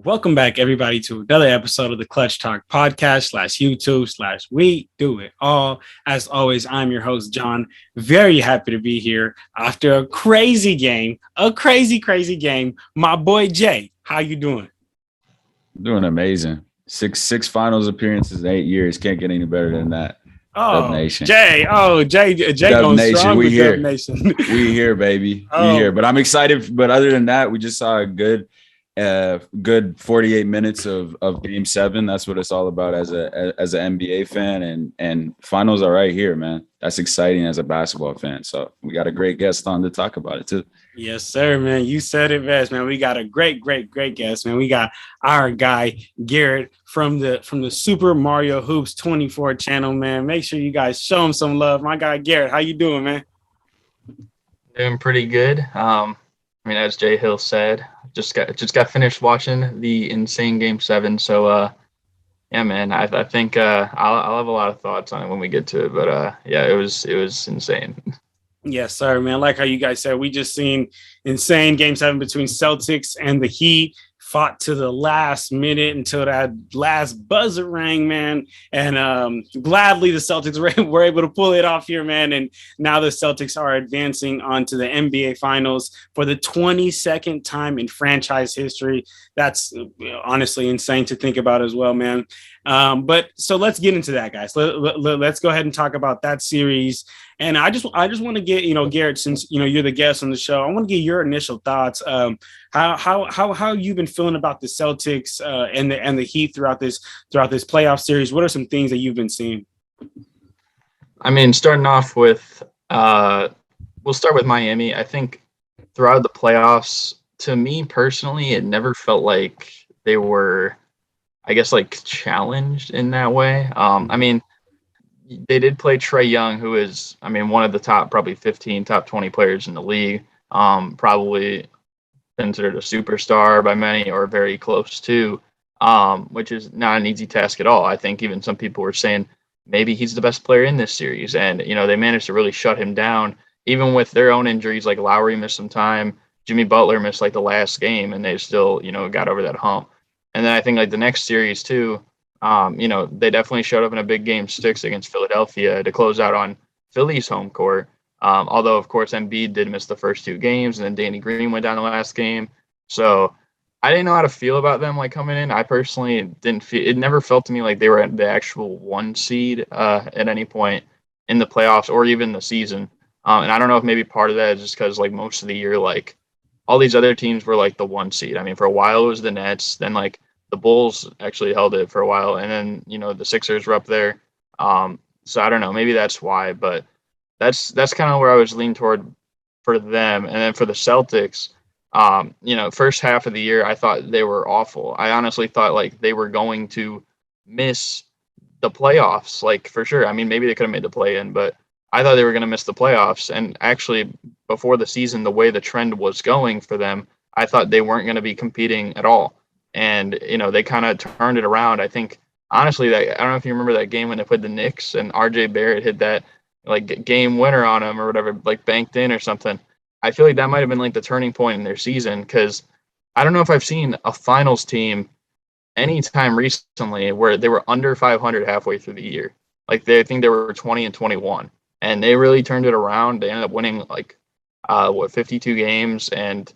Welcome back, everybody, to another episode of the Clutch Talk podcast /YouTube/ We Do It All. As always, I'm your host, John. Very happy to be here after a crazy game, crazy game. My boy, Jay, how you doing? Doing amazing. Six finals appearances in 8 years. Can't get any better than that. Oh, Dub Nation. Jay Dub going Nation. strong We with here. Dub Nation. We here, baby. Oh. We here. But I'm excited. But other than that, we just saw a good 48 minutes of Game 7. That's what it's all about as an NBA fan. And finals are right here, man. That's exciting as a basketball fan. So we got a great guest on to talk about it too. Yes, sir, man. You said it best, man. We got a great guest, man. We got our guy Garret from the Super Mario Hoops 24 channel, man. Make sure you guys show him some love. My guy Garret, how you doing, man? Doing pretty good. As Jay Hill said, just got finished watching the insane Game 7. So, yeah, man, I think I'll have a lot of thoughts on it when we get to it. But yeah, it was insane. Yes, sir, man. Like how you guys said, we just seen insane Game 7 between Celtics and the Heat. Fought to the last minute until that last buzzer rang, man. And gladly the Celtics were able to pull it off here, man. And now the Celtics are advancing onto the NBA Finals for the 22nd time in franchise history. That's honestly insane to think about as well, man. But so let's get into that, guys. Let's go ahead and talk about that series. And I just want to get, Garret, since, you're the guest on the show, I want to get your initial thoughts. How you've been feeling about the Celtics and the Heat throughout this playoff series. What are some things that you've been seeing? I mean, starting off with, we'll start with Miami. I think throughout the playoffs, to me personally, it never felt like they were, I guess, like challenged in that way. They did play Trae Young, who is, one of the top, probably 15, top 20 players in the league. Probably considered a superstar by many, or very close to, which is not an easy task at all. I think even some people were saying maybe he's the best player in this series. And, they managed to really shut him down, even with their own injuries. Like Lowry missed some time. Jimmy Butler missed like the last game, and they still, got over that hump. And then I think like the next series too, they definitely showed up in a big Game 6 against Philadelphia to close out on Philly's home court. Although, of course, Embiid did miss the first 2 games, and then Danny Green went down the last game. So I didn't know how to feel about them like coming in. I personally didn't feel – it never felt to me like they were the actual 1 seed at any point in the playoffs or even the season. And I don't know if maybe part of that is just because like most of the year, like all these other teams were like the 1 seed. I mean, for a while it was the Nets, then like the Bulls actually held it for a while, and then the Sixers were up there. So I don't know, maybe that's why, but that's kind of where I was leaning toward for them. And then for the Celtics, first half of the year I thought they were awful. I honestly thought like they were going to miss the playoffs, like for sure. I mean, maybe they could have made the play-in, but I thought they were going to miss the playoffs. And actually, before the season, the way the trend was going for them, I thought they weren't going to be competing at all. And, they kind of turned it around. I think, honestly, I don't know if you remember that game when they played the Knicks and RJ Barrett hit that, like, game winner on him or whatever, like, banked in or something. I feel like that might have been, like, the turning point in their season, because I don't know if I've seen a finals team anytime recently where they were under 500 halfway through the year. Like, I think they were 20-21. And they really turned it around. They ended up winning, 52 games. And,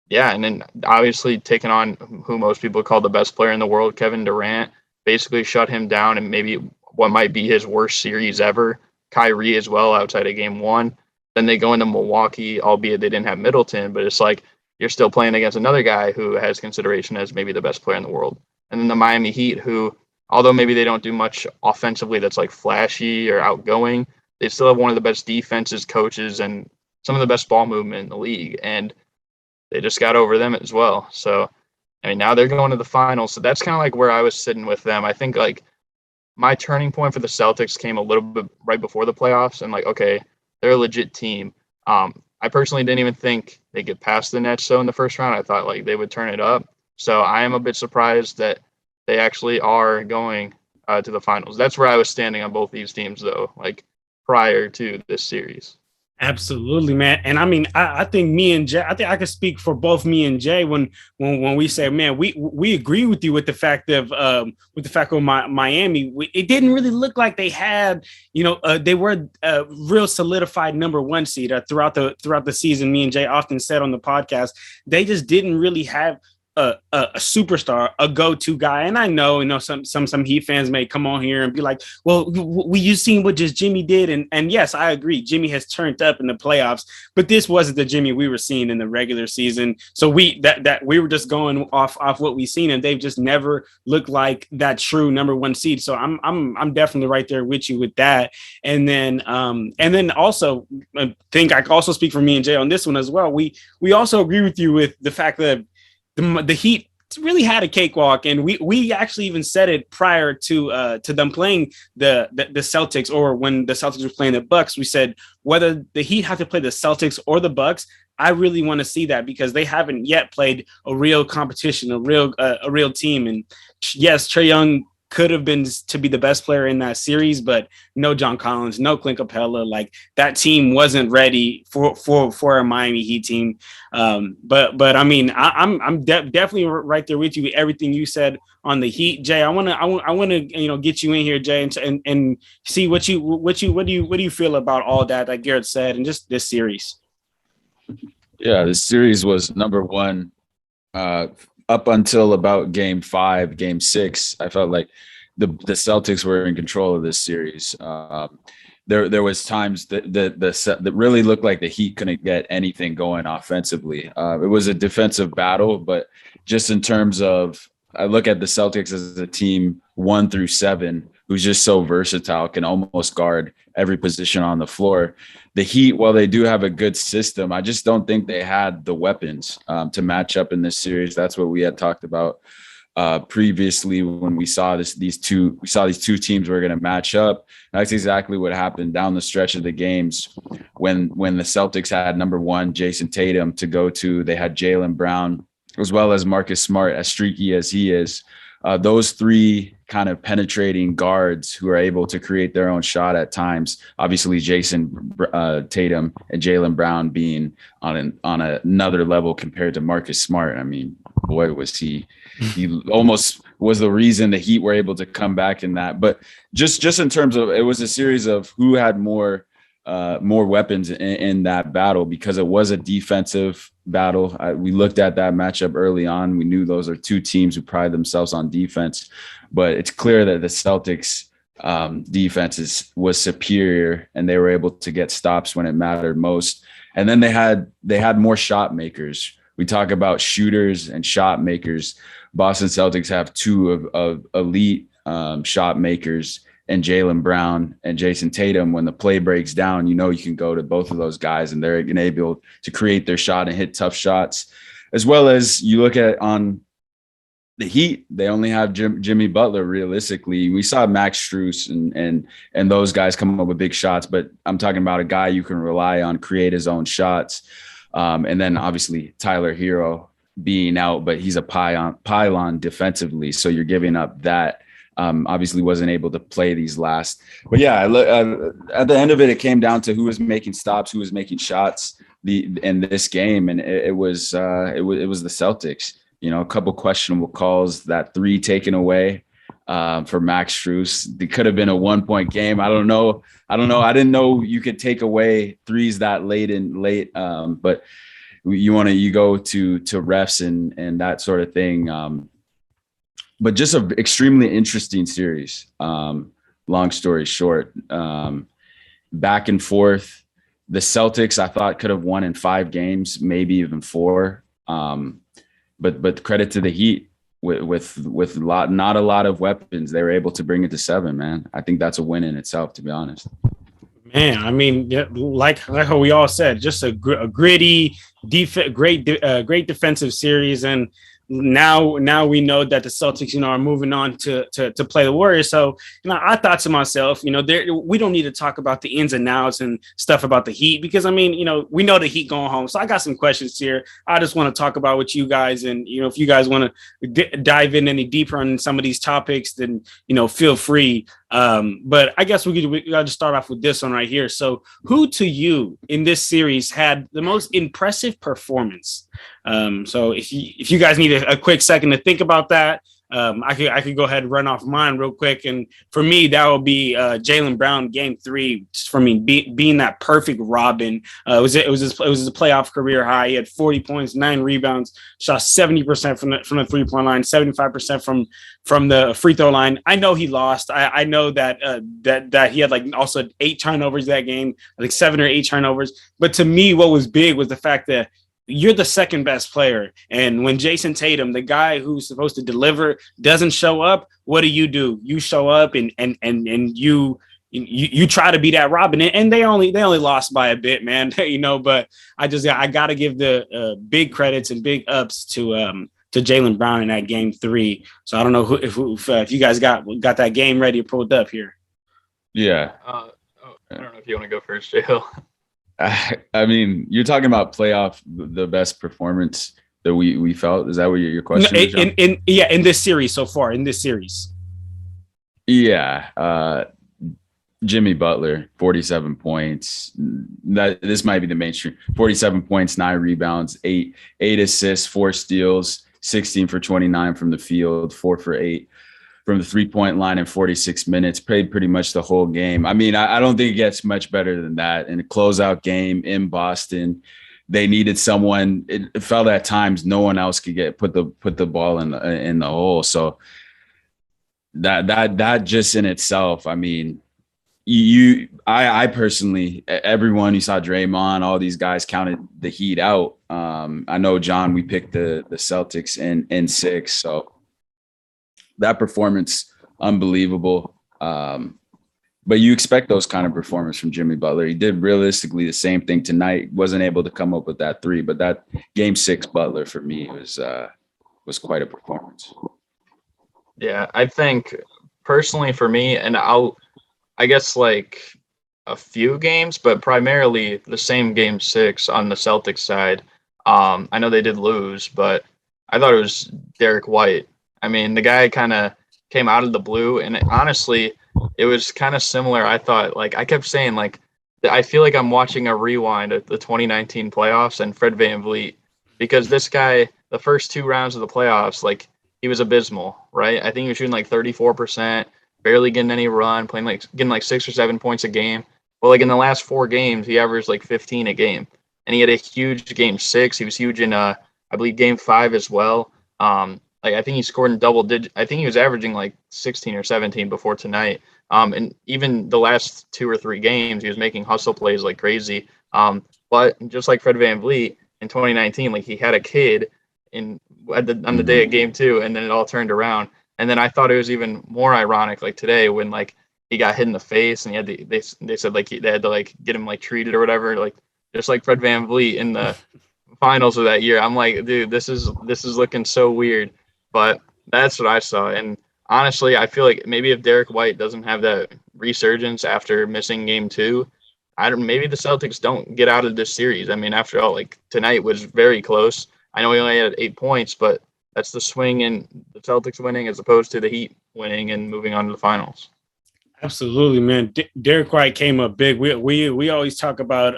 yeah, and then obviously taking on who most people call the best player in the world, Kevin Durant, basically shut him down in maybe what might be his worst series ever. Kyrie as well, outside of Game 1. Then they go into Milwaukee, albeit they didn't have Middleton, but it's like you're still playing against another guy who has consideration as maybe the best player in the world. And then the Miami Heat, who, although maybe they don't do much offensively that's like flashy or outgoing, they still have one of the best defenses, coaches, and some of the best ball movement in the league. And they just got over them as well. So, I mean, now they're going to the finals. So that's kind of like where I was sitting with them. I think like my turning point for the Celtics came a little bit right before the playoffs. And like, okay, they're a legit team. I personally didn't even think they get past the Nets. So in the first round, I thought like they would turn it up. So I am a bit surprised that they actually are going to the finals. That's where I was standing on both these teams, though, like prior to this series. Absolutely, man. And I mean, I think me and Jay, I think I could speak for both me and Jay when we say, man, we agree with you with the fact of Miami. It didn't really look like they had, they were a real solidified number one seed throughout the season. Me and Jay often said on the podcast, they just didn't really have a superstar, a go-to guy. And I know, some Heat fans may come on here and be like, well, you seen what just Jimmy did. And yes, I agree. Jimmy has turned up in the playoffs, but this wasn't the Jimmy we were seeing in the regular season. So we were just going off what we've seen, and they've just never looked like that true number one seed. So I'm definitely right there with you with that. And then also I think I also speak for me and Jay on this one as well. We also agree with you with the fact that the Heat really had a cakewalk, and we actually even said it prior to them playing the Celtics, or when the Celtics were playing the Bucks. We said whether the Heat have to play the Celtics or the Bucks, I really want to see that, because they haven't yet played a real competition, a real team. And yes, Trae Young could have been to be the best player in that series, but no John Collins, no Clint Capella. Like, that team wasn't ready for a Miami Heat team. But I mean, I'm definitely right there with you with everything you said on the Heat, Jay. I want to get you in here, Jay, and see what do you feel about all that Garrett said and just this series. Yeah, this series was number one up until about game 5, game 6. I felt like the Celtics were in control of this series. There was times that really looked like the Heat couldn't get anything going offensively. It was a defensive battle, but just in terms of, I look at the Celtics as a team 1 through 7, who's just so versatile, can almost guard every position on the floor. The Heat, while they do have a good system, I just don't think they had the weapons to match up in this series. That's what we had talked about previously when we saw these two teams were going to match up. That's exactly what happened down the stretch of the games when the Celtics had number 1 Jason Tatum to go to. They had Jaylen Brown as well as Marcus Smart, as streaky as he is. Those 3 kind of penetrating guards who are able to create their own shot at times. Obviously, Jason Tatum and Jaylen Brown being on another level compared to Marcus Smart. I mean, boy, was he almost was the reason the Heat were able to come back in that. But just in terms of, it was a series of who had more weapons in that battle, because it was a defensive battle. We looked at that matchup early on. We knew those are 2 teams who pride themselves on defense, but it's clear that the Celtics defense was superior, and they were able to get stops when it mattered most. And then they had more shot makers. We talk about shooters and shot makers. Boston Celtics have 2 of elite shot makers, and Jaylen Brown and Jason Tatum. When the play breaks down, you can go to both of those guys, and they're able to create their shot and hit tough shots. As well as you look at on the Heat, they only have Jimmy Butler. Realistically, we saw Max Strus and those guys come up with big shots, but I'm talking about a guy you can rely on, create his own shots. And then obviously Tyler Hero being out, but he's a pylon defensively, so you're giving up that. Obviously wasn't able to play these last, but yeah, at the end of it, it came down to who was making stops, who was making shots in this game, and it was the Celtics. A couple questionable calls, that 3 taken away for Max Strus. It could have been a 1-point game. I don't know. I didn't know you could take away 3s that late, but you go to refs and that sort of thing. But just an extremely interesting series. Long story short, back and forth. The Celtics, I thought, could have won in 5 games, maybe even 4. But credit to the Heat with not a lot of weapons, they were able to bring it to 7. Man, I think that's a win in itself, to be honest. Man, I mean, like how we all said, just a gritty, great defensive series, and now we know that the Celtics, are moving on to play the Warriors. So, I thought to myself, we don't need to talk about the ins and outs and stuff about the Heat, because, I mean, we know the Heat going home. So I got some questions here. I just want to talk about with you guys, and, if you guys want to dive in any deeper on some of these topics, then, feel free. But I guess we got to start off with this one right here. So, who to you in this series had the most impressive performance? So, if you guys need a quick second to think about that, I could go ahead and run off mine real quick. And for me, that would be Jaylen Brown, Game 3. Just for me, being that perfect Robin. It was his playoff career high. He had 40 points, 9 rebounds, shot 70% from the 3-point line, 75% from the free throw line. I know he lost. I know that that he had like also 8 turnovers that game, like 7 or 8 turnovers. But to me, what was big was the fact that you're the second best player. And when Jason Tatum, the guy who's supposed to deliver, doesn't show up, what do? You show up and you try to be that Robin. And they only lost by a bit, man. But I got to give the big credits and big ups to Jaylen Brown in that Game 3. So I don't know if you guys got that game ready or pulled up here. Yeah. I don't know if you want to go first, J-Hill. I mean, you're talking about playoff, the best performance that we felt. Is that what your question is? In this series so far, in this series. Yeah. Jimmy Butler, 47 points. This might be the mainstream. 47 points, 9 rebounds, 8 assists, 4 steals, 16 for 29 from the field, 4 for 8 from the 3-point line in 46 minutes, played pretty much the whole game. I mean, I don't think it gets much better than that. In a closeout game in Boston, they needed someone. It felt at times no one else could put the ball in the hole. So that just in itself, I mean, I personally, everyone, you saw Draymond, all these guys counted the Heat out. I know, John, we picked the Celtics in 6, so that performance, unbelievable. But you expect those kind of performance from Jimmy Butler. He did realistically the same thing tonight. Wasn't able to come up with that 3, but that Game 6 Butler for me was quite a performance. Yeah, I think personally for me, and I guess like a few games, but primarily the same Game 6 on the Celtics side. I know they did lose, but I thought it was Derek White. I mean, the guy kind of came out of the blue, and honestly, it was kind of similar. I thought, like, I kept saying, like, I feel like I'm watching a rewind of the 2019 playoffs and Fred VanVleet, because this guy, the first 2 rounds of the playoffs, like, he was abysmal, right? I think he was shooting like 34%, barely getting any run, getting like 6 or 7 points a game. Well, like in the last 4 games, he averaged like 15 a game, and he had a huge Game 6. He was huge in, I believe, Game 5 as well. Like I think he scored in double digit. I think he was averaging like 16 or 17 before tonight. And even the last 2 or 3 games, he was making hustle plays like crazy. But just like Fred VanVleet in 2019, like he had a kid on the day of Game 2, and then it all turned around. And then I thought it was even more ironic, like today when like he got hit in the face and they said like they had to like get him like treated or whatever, like just like Fred VanVleet in the finals of that year. I'm like, dude, this is looking so weird. But that's what I saw. And honestly, I feel like maybe if Derek White doesn't have that resurgence after missing Game 2, maybe the Celtics don't get out of this series. I mean, after all, like tonight was very close. I know he only had 8 points, but that's the swing in the Celtics winning as opposed to the Heat winning and moving on to the finals. Absolutely, man. Derek White came up big. We always talk about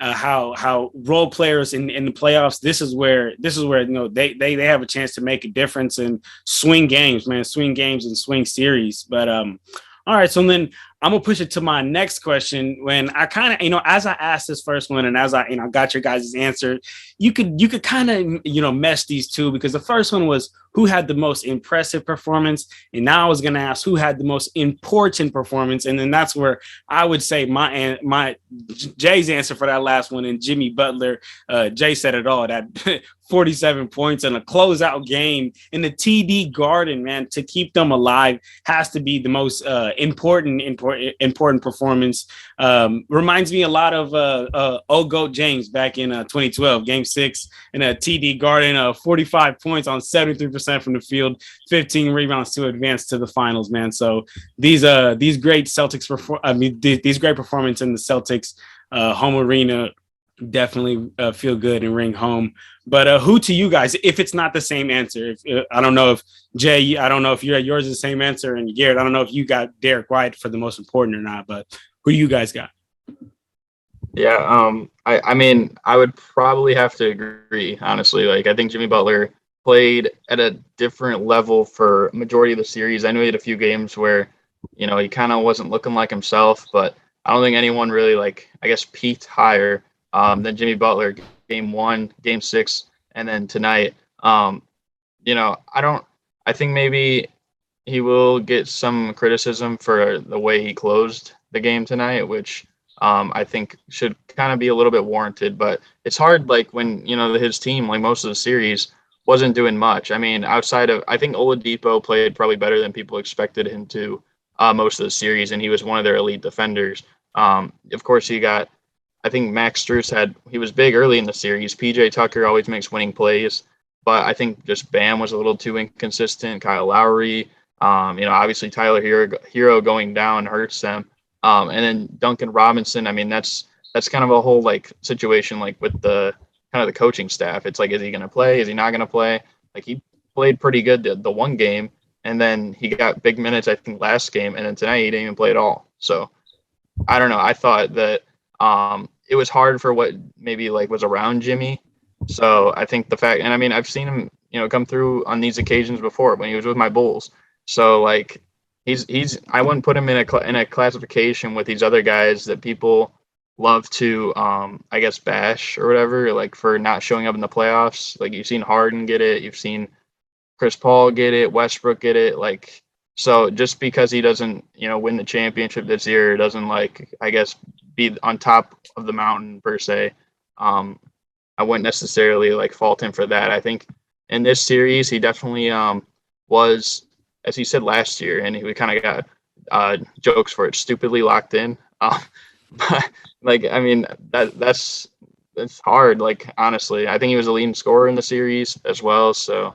how role players in the playoffs. This is where they have a chance to make a difference and swing games, man. Swing games and swing series. But all right, so then I'm gonna push it to my next question. When I kind of, as I asked this first one, and as I, got your guys' answer, you could kind of, mesh these two, because the first one was who had the most impressive performance, and now I was gonna ask who had the most important performance, and then that's where I would say my Jay's answer for that last one, and Jimmy Butler. Jay said it all. That 47 points in a closeout game in the TD Garden, man, to keep them alive has to be the most important performance. Reminds me a lot of old GOAT James back in 2012, Game 6 in a TD Garden, 45 points on 73% from the field, 15 rebounds to advance to the finals, man. So these great Celtics these great performance in the Celtics home arena definitely feel good and ring home. But who to you guys, if it's not the same answer? I don't know if Jay, I don't know if yours is the same answer, and Garrett, I don't know if you got Derek White for the most important or not. But who you guys got? Yeah, I mean, I would probably have to agree, honestly. Like, I think Jimmy Butler played at a different level for majority of the series. I know he had a few games where, he kind of wasn't looking like himself, but I don't think anyone really, like, I guess, peaked higher than Jimmy Butler. Game 1, Game 6, and then tonight. I think maybe he will get some criticism for the way he closed the game tonight, which I think should kind of be a little bit warranted. But it's hard, like when his team, like most of the series, wasn't doing much. I mean, outside of, I think Oladipo played probably better than people expected him to most of the series, and he was one of their elite defenders. Of course, I think Max Strus he was big early in the series. PJ Tucker always makes winning plays, but I think just Bam was a little too inconsistent. Kyle Lowry, obviously Tyler Hero going down hurts them. And then Duncan Robinson, I mean, that's kind of a whole like situation like with the kind of the coaching staff. It's like, is he going to play? Is he not going to play? Like he played pretty good the one game, and then he got big minutes, I think, last game, and then tonight he didn't even play at all. So I don't know. I thought that it was hard for what maybe like was around Jimmy. So I think the fact, and I mean, I've seen him, come through on these occasions before when he was with my Bulls. So like he's I wouldn't put him in a classification with these other guys that people love to I guess bash or whatever, like for not showing up in the playoffs. Like you've seen Harden get it, you've seen Chris Paul get it, Westbrook get it, like so just because he doesn't, win the championship this year, doesn't like I guess be on top of the mountain per se. I wouldn't necessarily like fault him for that. I think in this series he definitely was, as he said last year, and we kind of got jokes for it, stupidly locked in. But like I mean that's hard. Like honestly, I think he was a leading scorer in the series as well. So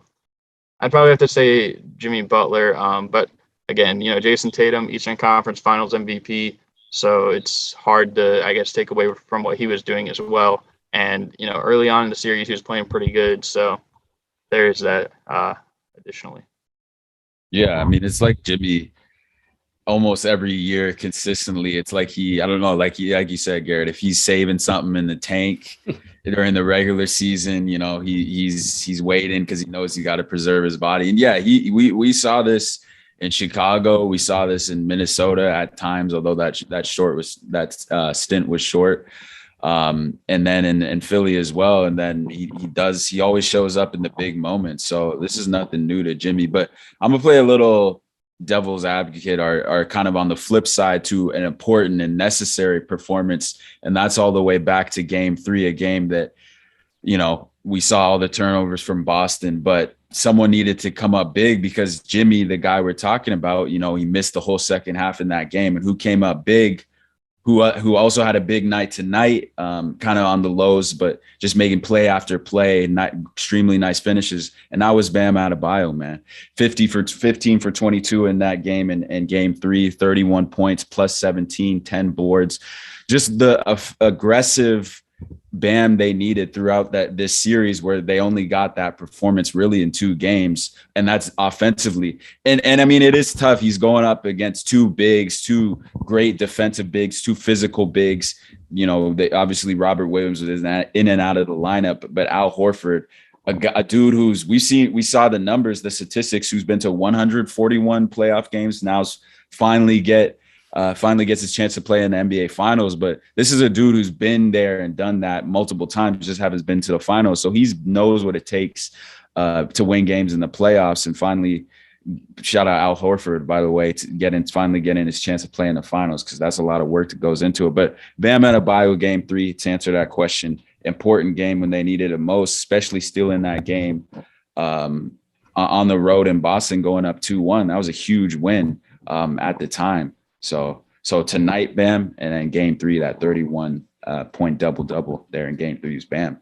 I'd probably have to say Jimmy Butler. But again, Jason Tatum, Eastern Conference Finals MVP. So it's hard to, I guess, take away from what he was doing as well. And, early on in the series, he was playing pretty good. So there's that additionally. Yeah, I mean, it's like Jimmy almost every year consistently. It's like I don't know, like you said, Garrett, if he's saving something in the tank during the regular season, he's waiting because he knows he got to preserve his body. And yeah, we saw this in Chicago. We saw this in Minnesota at times, although that stint was short. And then in Philly as well. And then he always shows up in the big moments. So this is nothing new to Jimmy, but I'm gonna play a little devil's advocate are kind of on the flip side to an important and necessary performance. And that's all the way back to Game 3, a game that, we saw all the turnovers from Boston, but someone needed to come up big because Jimmy, the guy we're talking about, he missed the whole second half in that game. And who came up big, who also had a big night tonight, kind of on the lows, but just making play after play, not extremely nice finishes. And that was Bam Adebayo, man. 15 for 22 in that game in Game 3, 31 points, plus 17, 10 boards. Just the aggressive Bam they needed throughout this series, where they only got that performance really in 2 games, and that's offensively. And I mean, it is tough. He's going up against 2 bigs, 2 great defensive bigs, 2 physical bigs. Obviously Robert Williams was in and out of the lineup, but Al Horford, a dude who's we saw the numbers, the statistics, who's been to 141 playoff games, now's finally gets his chance to play in the NBA Finals. But this is a dude who's been there and done that multiple times, just haven't been to the finals. So he knows what it takes to win games in the playoffs. And finally, shout out Al Horford, by the way, to finally getting his chance to play in the finals, because that's a lot of work that goes into it. But Bam Adebayo, Game 3, to answer that question, important game when they needed it most, especially still in that game on the road in Boston, going up 2-1. That was a huge win at the time. So tonight, Bam, and then Game 3, that 31 point double there in Game 3 is Bam.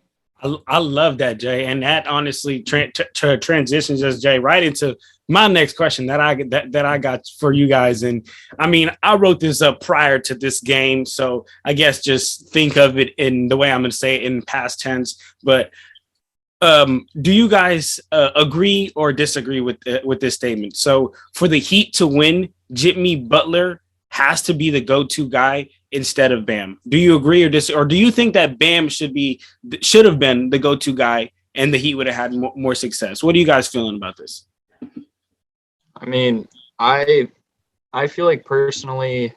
I love that, Jay, and that honestly transitions us, Jay, right into my next question that I got for you guys, and I mean, I wrote this up prior to this game, so I guess just think of it in the way I'm going to say it in past tense. But do you guys agree or disagree with this statement? So for the Heat to win, Jimmy Butler has to be the go-to guy instead of Bam. Do you agree or disagree, or do you think that Bam should have been the go-to guy and the Heat would have had more success? What are you guys feeling about this? I mean, I feel like personally,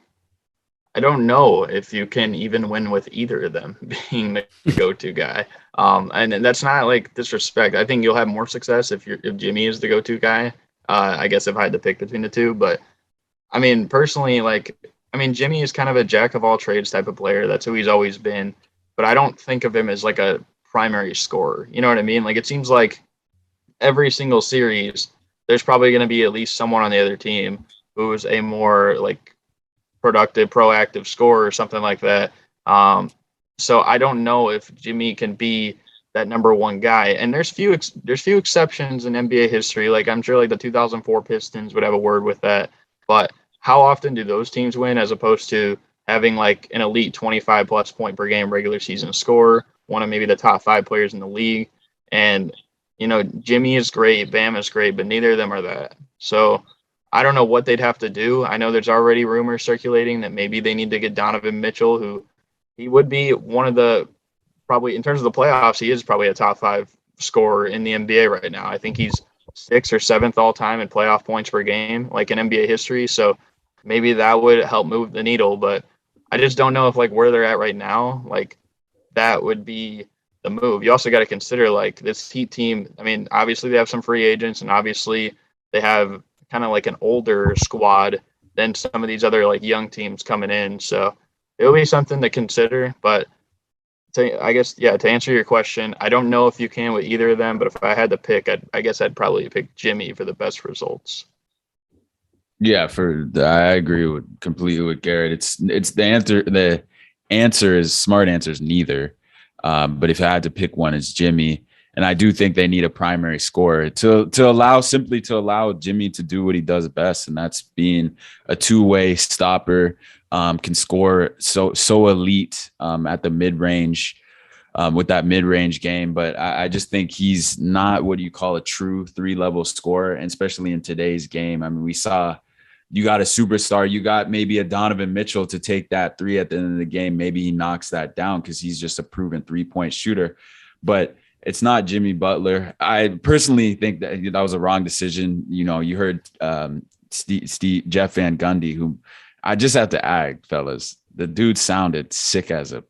I don't know if you can even win with either of them being the go-to guy. And that's not like disrespect. I think you'll have more success if Jimmy is the go-to guy. I guess if I had to pick between the two, but I mean, personally, Jimmy is kind of a jack of all trades type of player. That's who he's always been. But I don't think of him as like a primary scorer. You know what I mean? Like, it seems like every single series, there's probably going to be at least someone on the other team who is a more like productive, proactive scorer or something like that. So I don't know if Jimmy can be that number one guy. And there's few exceptions in NBA history. Like, I'm sure like the 2004 Pistons would have a word with that. But how often do those teams win as opposed to having like an elite 25 plus point per game regular season scorer, one of maybe the top 5 players in the league? And Jimmy is great, Bam is great, but neither of them are that. So I don't know what they'd have to do. I know there's already rumors circulating that maybe they need to get Donovan Mitchell, who he would be one of the, probably in terms of the playoffs, he is probably a top 5 scorer in the NBA right now. I think he's 6th or 7th all time in playoff points per game, like in NBA history. So maybe that would help move the needle, but I just don't know if like where they're at right now, like that would be the move. You also got to consider like this Heat team. I mean, obviously they have some free agents, and obviously they have kind of like an older squad than some of these other like young teams coming in. So it'll be something to consider. But to answer your question, I don't know if you can with either of them. But if I had to pick, I guess I'd probably pick Jimmy for the best results. Yeah, I agree completely with Garrett. It's the answer. The answer is smart answer is neither. But if I had to pick one, it's Jimmy. And I do think they need a primary scorer to allow Jimmy to do what he does best, and that's being a two-way stopper, can score so elite at the mid-range, with that mid-range game. But I just think he's not what you call a true 3-level scorer, and especially in today's game. I mean, we saw you got a superstar, you got maybe a Donovan Mitchell to take that 3 at the end of the game. Maybe he knocks that down because he's just a proven 3-point shooter. But it's not Jimmy Butler. I personally think that was a wrong decision. You heard Jeff Van Gundy, who I just have to add, fellas, the dude sounded sick as a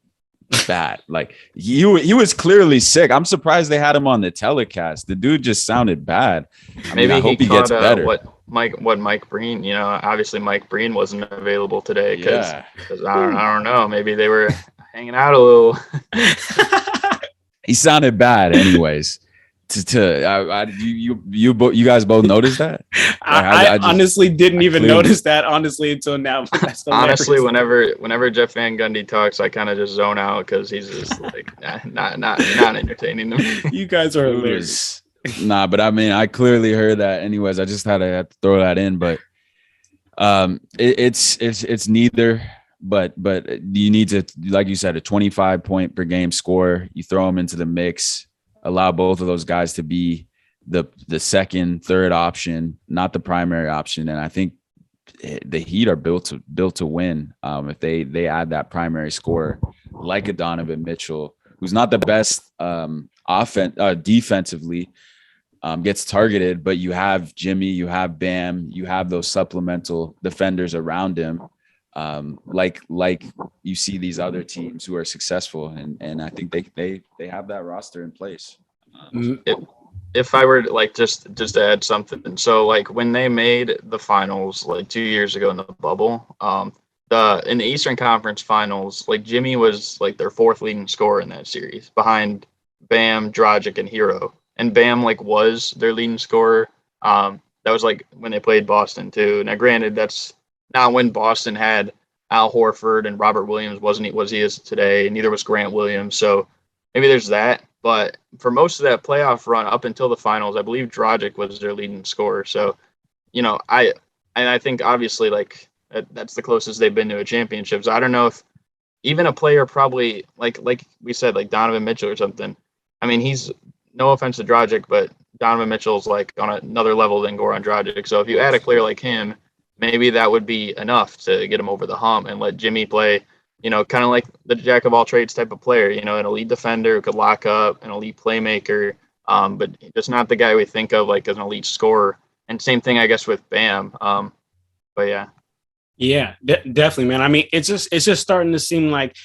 bat. Like he was clearly sick. I'm surprised they had him on the telecast. The dude just sounded bad. I hope he gets better. What Mike Breen, obviously Mike Breen wasn't available today because I don't know, maybe they were hanging out a little. He sounded bad anyways. You guys both noticed that? I honestly didn't even notice that until now. Honestly, whenever Jeff Van Gundy talks, I kind of just zone out because he's just like not entertaining them. You guys are hilarious. Nah, but I mean, I clearly heard that anyways. I just had to throw that in, but it's neither. But you need to, like you said, a 25 point per game score. You throw them into the mix, allow both of those guys to be the second, third option, not the primary option. And I think the Heat are built to win if they add that primary scorer like a Donovan Mitchell, who's not the best defensively, gets targeted, but you have Jimmy, you have Bam, you have those supplemental defenders around him. Like you see these other teams who are successful, and I think they have that roster in place. If I were to, like just to add something, so like when they made the finals like 2 years ago in the bubble, in the Eastern Conference Finals, like Jimmy was like their 4th leading scorer in that series behind Bam, Dragic, and Hero, and Bam like was their leading scorer. That was like when they played Boston too. Now, granted, that's not when Boston had Al Horford and Robert Williams was he is today. Neither was Grant Williams. So maybe there's that. But for most of that playoff run up until the finals, I believe Dragic was their leading scorer. So I think obviously like that's the closest they've been to a championship. So I don't know if even a player probably like we said, like Donovan Mitchell or something. I mean, he's no offense to Dragic, but Donovan Mitchell's like on another level than Goran Dragic. So if you add a player like him, maybe that would be enough to get him over the hump and let Jimmy play, kind of like the jack of all trades type of player, an elite defender who could lock up, an elite playmaker, but just not the guy we think of like as an elite scorer. And same thing, I guess, with Bam. But yeah. Yeah, definitely, man. I mean, it's just starting to seem like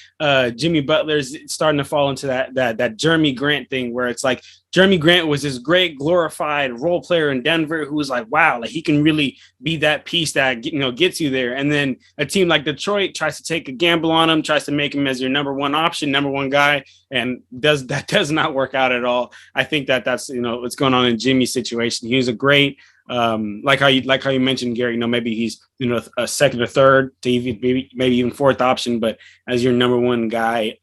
Jimmy Butler's starting to fall into that Jeremy Grant thing, where it's like Jeremy Grant was this great glorified role player in Denver who was like, wow, like he can really be that piece that gets you there. And then a team like Detroit tries to take a gamble on him, tries to make him as your number one option, number one guy, and does not work out at all. I think that's what's going on in Jimmy's situation. He was a great. Like how you mentioned, Gary, maybe he's a second or third to maybe even fourth option, but as your number one guy,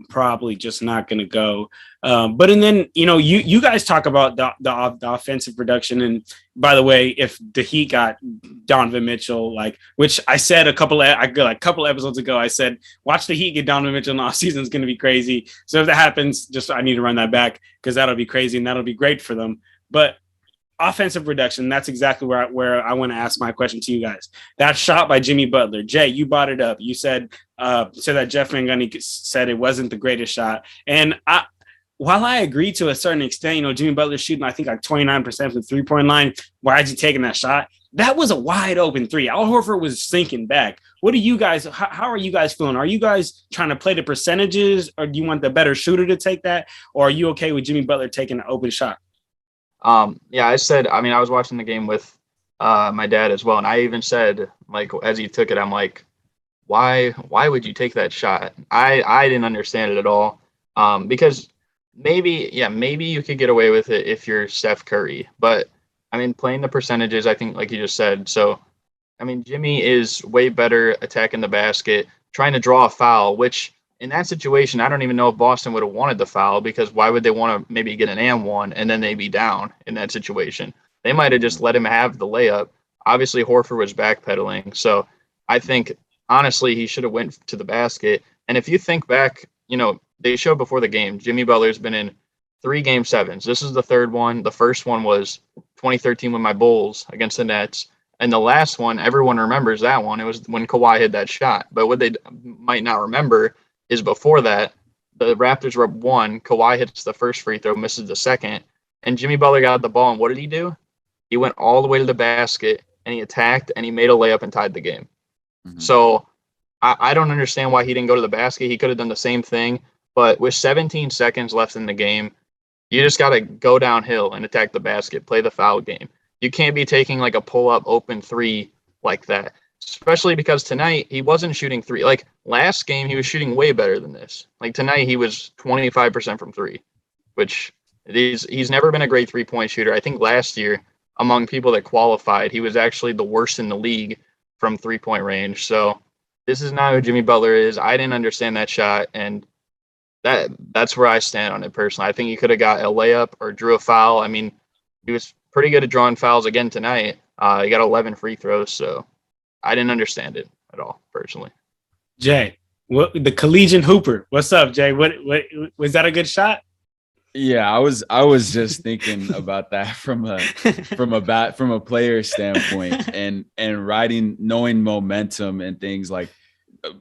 probably just not going to go. But and then you guys talk about the offensive production, and by the way, if the Heat got Donovan Mitchell, which I said a couple episodes ago, I said watch the Heat get Donovan Mitchell in the offseason is going to be crazy. So if that happens, I need to run that back because that'll be crazy and that'll be great for them. But offensive production, that's exactly where I want to ask my question to you guys. That shot by Jimmy Butler, Jay, you brought it up. You said that Jeff Van Gundy said it wasn't the greatest shot. And while I agree to a certain extent, Jimmy Butler's shooting, I think like 29% from the three-point line. Why is he taking that shot? That was a wide open three. Al Horford was sinking back. What do you guys, how are you guys feeling? Are you guys trying to play the percentages, or do you want the better shooter to take that? Or are you okay with Jimmy Butler taking an open shot? Yeah, I was watching the game with my dad as well, and I even said, like, as he took it, I'm like, why would you take that shot? I didn't understand it at all. Because maybe you could get away with it if you're Steph Curry, but I mean, playing the percentages, I think, like you just said. So, I mean, Jimmy is way better attacking the basket, trying to draw a foul, which in that situation, I don't even know if Boston would have wanted the foul, because why would they want to maybe get an and one and then they'd be down in that situation? They might have just let him have the layup. Obviously, Horford was backpedaling. So I think, honestly, he should have went to the basket. And if you think back, they showed before the game, Jimmy Butler's been in 3 Game 7s. This is the third one. The first one was 2013 with my Bulls against the Nets. And the last one, everyone remembers that one. It was when Kawhi hit that shot. But what they might not remember is before that, the Raptors were up 1. Kawhi hits the first free throw, misses the second, and Jimmy Butler got the ball. And what did he do? He went all the way to the basket, and he attacked, and he made a layup and tied the game. Mm-hmm. So I don't understand why he didn't go to the basket. He could have done the same thing, but with 17 seconds left in the game, you just got to go downhill and attack the basket, play the foul game. You can't be taking like a pull-up open three like that. Especially because tonight he wasn't shooting three. Like last game, he was shooting way better than this. Like tonight, he was 25% from three, which he's never been a great 3-point shooter. I think last year, among people that qualified, he was actually the worst in the league from 3-point range. So this is not who Jimmy Butler is. I didn't understand that shot, and that's where I stand on it personally. I think he could have got a layup or drew a foul. I mean, he was pretty good at drawing fouls again tonight. He got 11 free throws, so I didn't understand it at all, personally. Jay, the collegiate hooper. What's up, Jay? What was that a good shot? Yeah, I was just thinking about that from a player standpoint and knowing momentum and things like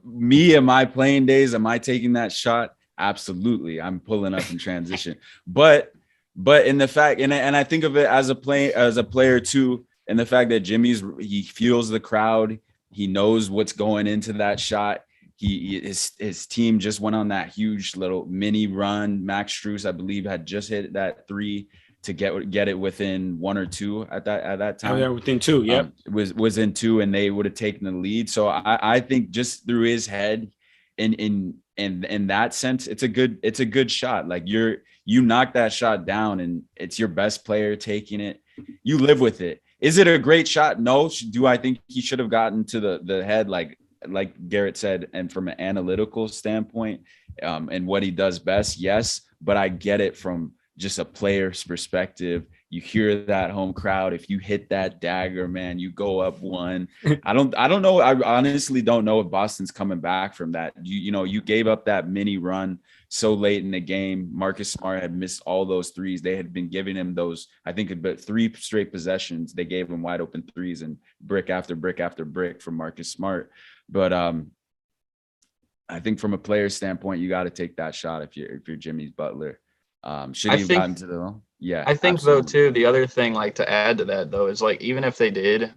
me in my playing days. Am I taking that shot? Absolutely. I'm pulling up in transition. But in the fact, and I think of it as a player too. And the fact that he feels the crowd, he knows what's going into that shot. His team just went on that huge little mini run. Max Strus, I believe, had just hit that 3 to get it within 1 or 2 at that time. Oh, yeah, within 2. Yep. Was in 2, and they would have taken the lead. So I think just through his head, in that sense, it's a good shot. Like you knock that shot down, and it's your best player taking it. You live with it. Is it a great shot? No. Do I think he should have gotten to the head, like Garrett said, and from an analytical standpoint, and what he does best? Yes, but I get it from just a player's perspective. You hear that home crowd. If you hit that dagger, man, you go up one. I don't know. I honestly don't know if Boston's coming back from that. You gave up that mini run so late in the game. Marcus Smart had missed all those threes. They had been giving him those, I think, but 3 straight possessions. They gave him wide open threes and brick after brick after brick from Marcus Smart. But I think from a player standpoint, you got to take that shot if you're Jimmy Butler. Should he have gotten to the yeah? I think absolutely. though too, the other thing like to add to that though is like even if he did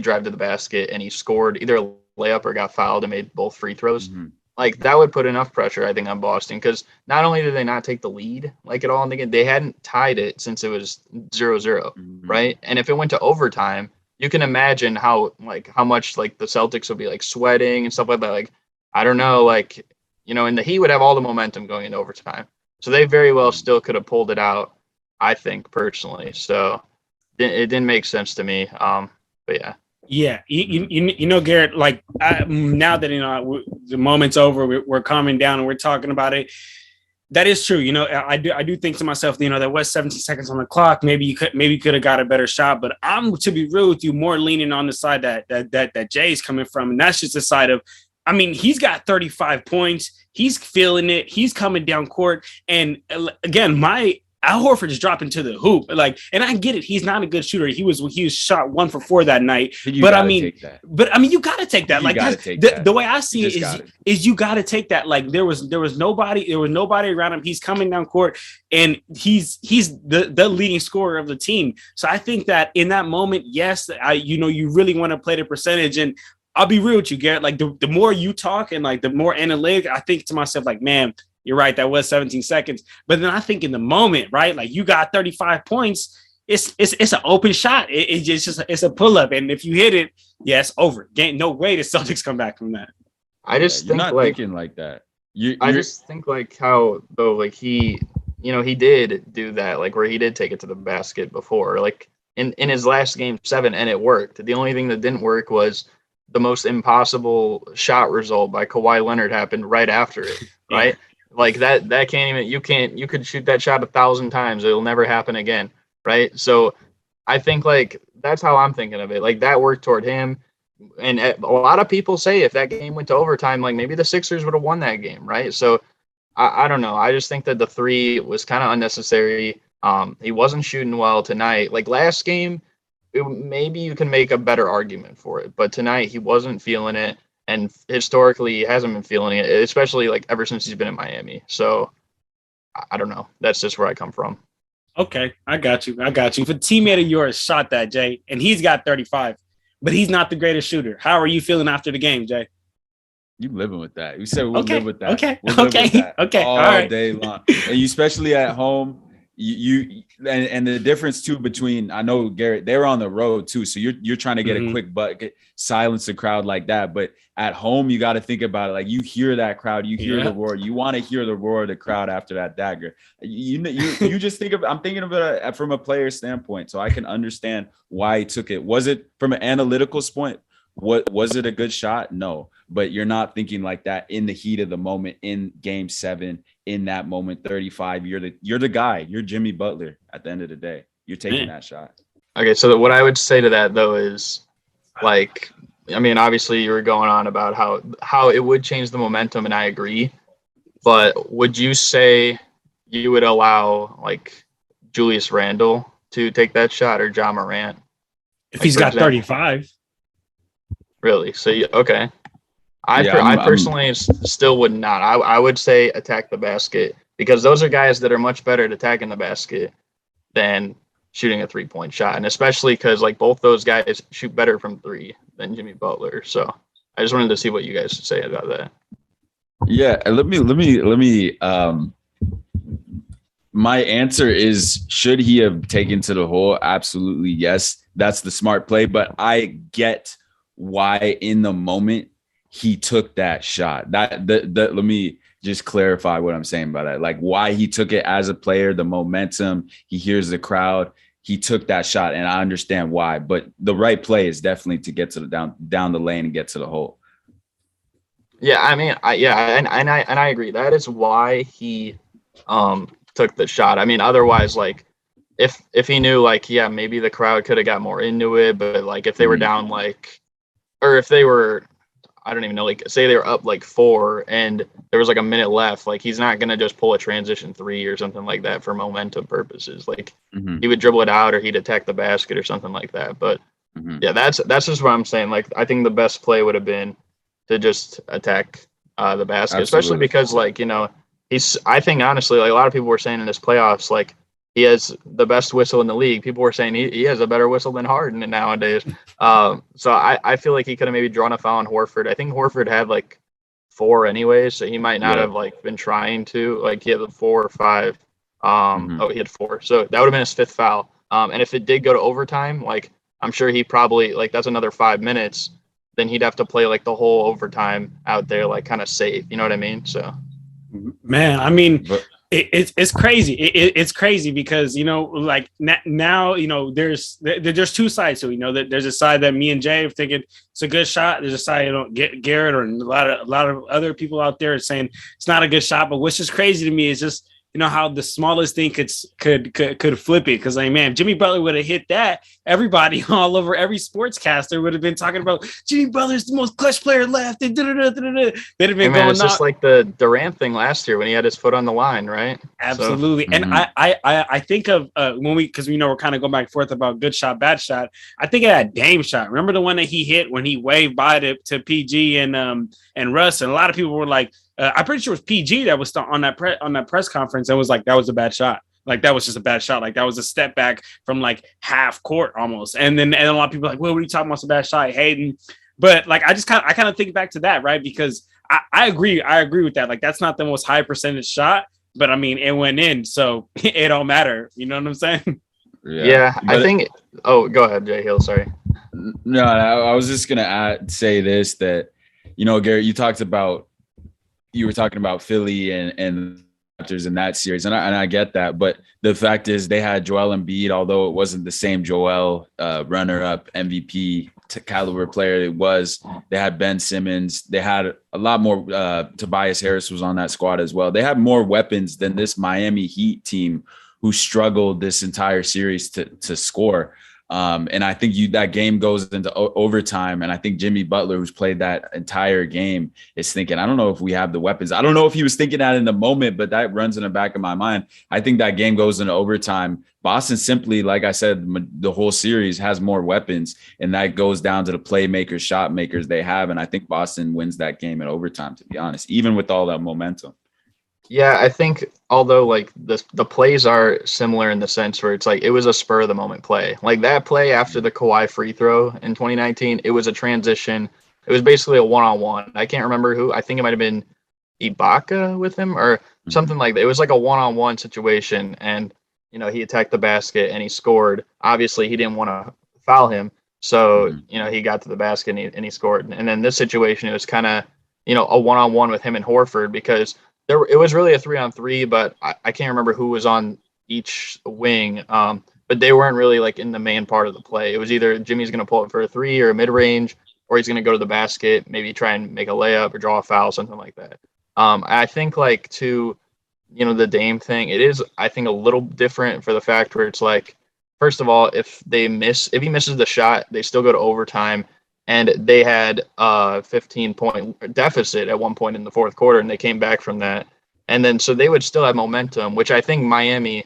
drive to the basket and he scored either a layup or got fouled and made both free throws, like that would put enough pressure I think on Boston, because not only did they not take the lead like at all in the game, they hadn't tied it since it was 0-0, right? And if it went to overtime, you can imagine how much like the Celtics would be like sweating and stuff like that. Like I don't know, like and the Heat would have all the momentum going into overtime. So they very well still could have pulled it out, I think, personally. So it didn't make sense to me. But yeah. Yeah. Garrett, like now that, the moment's over, we're calming down and we're talking about it. That is true. I do think to myself, that was 17 seconds on the clock. Maybe you could have got a better shot, but I'm, to be real with you, more leaning on the side that Jay's coming from. And that's just the side of, he's got 35 points. He's feeling it. He's coming down court. And again, Al Horford is dropping to the hoop. And I get it. He's not a good shooter. He was shot 1 for 4 that night. You got to take that. The way I see it is you got to take that. Like there was nobody around him. He's coming down court and he's the leading scorer of the team. So I think that in that moment, yes, you really want to play the percentage. And I'll be real with you, Garrett. Like the more you talk and like the more analytic, I think to myself, like, man, you're right. That was 17 seconds. But then I think in the moment, right? Like you got 35 points. It's an open shot. It's a pull up. And if you hit it, yes, over. No way the Celtics come back from that. I just think not thinking like that. I just think like how though, like he did do that, like where he did take it to the basket before, like in his last game 7, and it worked. The only thing that didn't work was the most impossible shot result by Kawhi Leonard happened right after it, right? Like that can't even, you could shoot that shot 1,000 times. It'll never happen again, right? So I think like that's how I'm thinking of it. Like that worked toward him. And a lot of people say if that game went to overtime, like maybe the Sixers would have won that game, right? So I don't know. I just think that the 3 was kind of unnecessary. He wasn't shooting well tonight. Like last game, maybe you can make a better argument for it, but tonight he wasn't feeling it, and historically he hasn't been feeling it, especially like ever since he's been in Miami. So I don't know. That's just where I come from. Okay, I got you. If a teammate of yours shot that, Jay, and he's got 35, but he's not the greatest shooter, how are you feeling after the game, Jay? You living with that? You said we'll live with that. Okay. All right. Day long, and you, especially at home. And the difference too between, I know Garrett, they were on the road too, so you're trying to get a quick bucket, silence the crowd like that. But at home, you got to think about it. Like you hear that crowd, you hear the roar. You want to hear the roar of the crowd after that dagger. You just think of. I'm thinking of it from a player standpoint, so I can understand why he took it. Was it from an analytical point? What was it a good shot? No, but you're not thinking like that in the heat of the moment in Game 7. In that moment, 35, you're the guy. You're Jimmy Butler at the end of the day. You're taking that shot. Okay, so what I would say to that though is, like, obviously you were going on about how it would change the momentum, and I agree. But would you say you would allow like Julius Randle to take that shot or Ja Morant? If he's got 35. Really? So okay. I personally still would not. I would say attack the basket, because those are guys that are much better at attacking the basket than shooting a 3-point shot, and especially because like both those guys shoot better from 3 than Jimmy Butler. So I just wanted to see what you guys say about that. Yeah, let me. My answer is, should he have taken to the hole? Absolutely, yes. That's the smart play, but I get why in the moment he took that shot. Let me just clarify what I'm saying by that. Like why he took it as a player, the momentum, he hears the crowd, he took that shot, and I understand why. But the right play is definitely to get to the down the lane and get to the hole. Yeah, I agree. That is why he took the shot. Otherwise, like if he knew like, yeah, maybe the crowd could have got more into it, but like if they were down like, or if they were, I don't even know, like say they were up like 4 and there was like a minute left, like he's not gonna just pull a transition 3 or something like that for momentum purposes. Like he would dribble it out or he'd attack the basket or something like that. But yeah, that's just what I'm saying. Like I think the best play would have been to just attack the basket, especially because like, you know, I think honestly, like a lot of people were saying in this playoffs, like he has the best whistle in the league. People were saying he has a better whistle than Harden nowadays. So I feel like he could have maybe drawn a foul on Horford. I think Horford had like 4 anyway, so he might not have like been trying to. Like he had 4 or 5. Oh, he had 4. So that would have been his 5th foul. And if it did go to overtime, like I'm sure he probably like that's another 5 minutes. Then he'd have to play like the whole overtime out there, like kind of safe. You know what I mean? So, man, I mean, it's crazy. It's crazy because, you know, like now, you know, there's 2 sides. So, you know, that there's a side that me and Jay are thinking it's a good shot. There's a side, you know, Garrett or a lot of other people out there are saying it's not a good shot. But what's just crazy to me is just, you know, how the smallest thing could flip it. Because, like, man, Jimmy Butler would have hit that. Everybody all over every sportscaster would have been talking about Jimmy Butler's the most clutch player left. And they'd have been going. It's just like the Durant thing last year when he had his foot on the line, right? Absolutely. So, and I think of when because we know we're kind of going back and forth about good shot, bad shot. I think of that Dame shot. Remember the one that he hit when he waved by to PG and Russ, and a lot of people were like. I'm pretty sure it was PG that was on that press conference and was like, that was a bad shot. Like, that was just a bad shot. Like, that was a step back from like half court almost. And a lot of people are like, well, what are you talking about? It's a bad shot, Hayden. But like, I kind of think back to that, right? Because I agree with that. Like, that's not the most high percentage shot, but I mean, it went in, so it don't matter. You know what I'm saying? Yeah, I think. Oh, go ahead, Jay Hill. Sorry. No, I was just gonna say this that, you know, Garrett, you were talking about Philly and Raptors in that series, and I get that, but the fact is they had Joel Embiid, although it wasn't the same Joel runner-up MVP caliber player it was. They had Ben Simmons. They had a lot more. Tobias Harris was on that squad as well. They had more weapons than this Miami Heat team, who struggled this entire series to score. And I think that game goes into overtime. And I think Jimmy Butler, who's played that entire game, is thinking, I don't know if we have the weapons. I don't know if he was thinking that in the moment, but that runs in the back of my mind. I think that game goes into overtime. Boston simply, like I said, the whole series has more weapons, and that goes down to the playmakers, shot makers they have. And I think Boston wins that game in overtime, to be honest, even with all that momentum. Yeah, I think although like the plays are similar in the sense where it's like it was a spur of the moment play. Like that play after the Kawhi free throw in 2019, it was a transition. It was basically a one-on-one. I can't remember who. I think it might have been Ibaka with him or something like that. It was like a one-on-one situation, and you know he attacked the basket and he scored. Obviously, he didn't want to foul him, so you know he got to the basket and he scored. And then this situation, it was kind of a one-on-one with him and Horford because. It was really a 3-on-3, but I can't remember who was on each wing. But they weren't really like in the main part of the play. It was either Jimmy's going to pull it for a 3 or a mid-range, or he's going to go to the basket, maybe try and make a layup or draw a foul, something like that. I think like to, the Dame thing, it is, I think, a little different for the fact where it's like, first of all, if he misses the shot, they still go to overtime. And they had a 15-point deficit at one point in the fourth quarter, and they came back from that. And then so they would still have momentum, which I think Miami,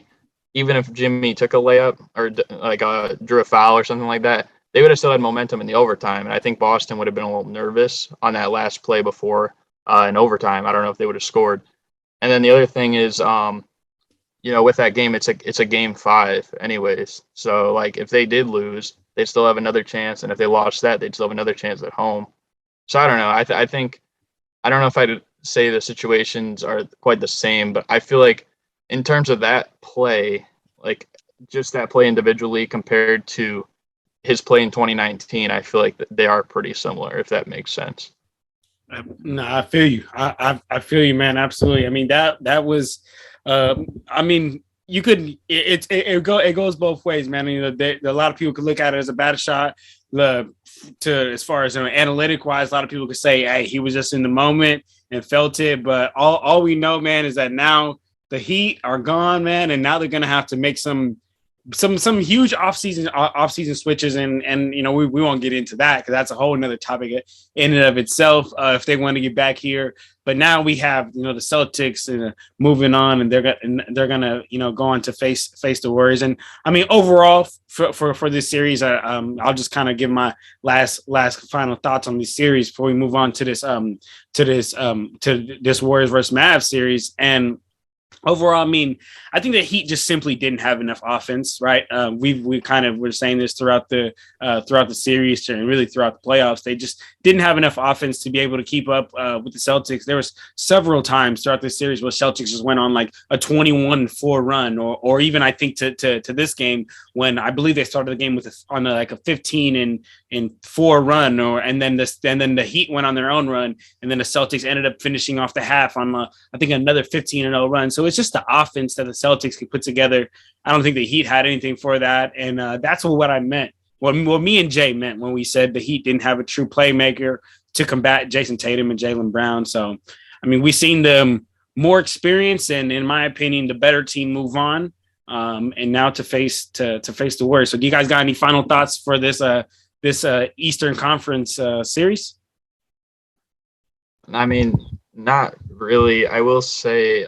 even if Jimmy took a layup or like drew a foul or something like that, they would have still had momentum in the overtime. And I think Boston would have been a little nervous on that last play before in overtime. I don't know if they would have scored. And then the other thing is, with that game, it's a game 5 anyways. So like if they did lose, they'd still have another chance, and if they lost that, they'd still have another chance at home. So I don't know. I think I don't know if I'd say the situations are quite the same, but I feel like in terms of that play, like just that play individually compared to his play in 2019, I feel like they are pretty similar, if that makes sense. No, I feel you. I feel you, man. Absolutely. I mean, that was, you could it goes both ways, man. A lot of people could look at it as a bad shot. As far as analytic wise, a lot of people could say, hey, he was just in the moment and felt it. But all we know, man, is that now the Heat are gone, man, and now they're gonna have to make some some huge off-season switches, and we won't get into that because that's a whole another topic in and of itself. If they want to get back here, but now we have the Celtics moving on, and they're gonna go on to face the Warriors. And I mean, overall for this series, I'll just kind of give my last final thoughts on this series before we move on to this Warriors versus Mavs series. And overall, I mean, I think the Heat just simply didn't have enough offense, right? We kind of were saying this throughout the series and really throughout the playoffs. They just didn't have enough offense to be able to keep up with the Celtics. There was several times throughout the series where Celtics just went on like a 21-4 run, or even I think to this game when I believe they started the game with like a 15-4 run, and then the Heat went on their own run, and then the Celtics ended up finishing off the half on I think another 15-0 run. So it's just the offense that the Celtics could put together. I don't think the Heat had anything for that. And that's what I meant. What me and Jay meant when we said the Heat didn't have a true playmaker to combat Jason Tatum and Jaylen Brown. So, I mean, we've seen them more experience and, in my opinion, the better team move on. And now to face the Warriors. So do you guys got any final thoughts for this Eastern Conference series? I mean, not really. I will say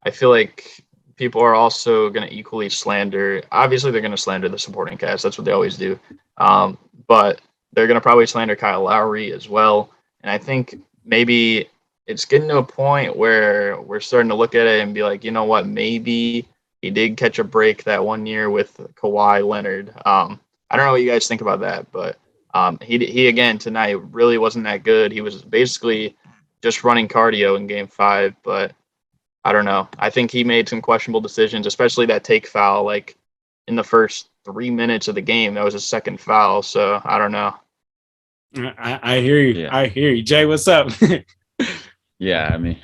I feel like people are also going to equally slander. Obviously, they're going to slander the supporting cast. That's what they always do. But they're going to probably slander Kyle Lowry as well. And I think maybe it's getting to a point where we're starting to look at it and be like, you know what, maybe he did catch a break that one year with Kawhi Leonard. I don't know what you guys think about that, but he again tonight really wasn't that good. He was basically just running cardio in Game 5, but I don't know. I think he made some questionable decisions, especially that take foul, like in the first 3 minutes of the game. That was his second foul, so I don't know. I hear you. Yeah. I hear you. Jay, what's up? Yeah, I mean,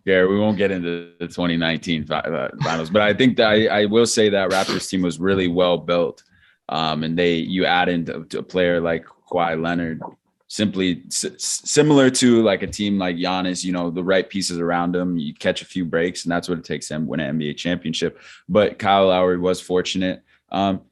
yeah, we won't get into the 2019 finals, but I think that I will say that Raptors team was really well built, and you add into a player like Kawhi Leonard, simply similar to like a team like Giannis, the right pieces around him, you catch a few breaks, and that's what it takes to win an NBA championship. But Kyle Lowry was fortunate.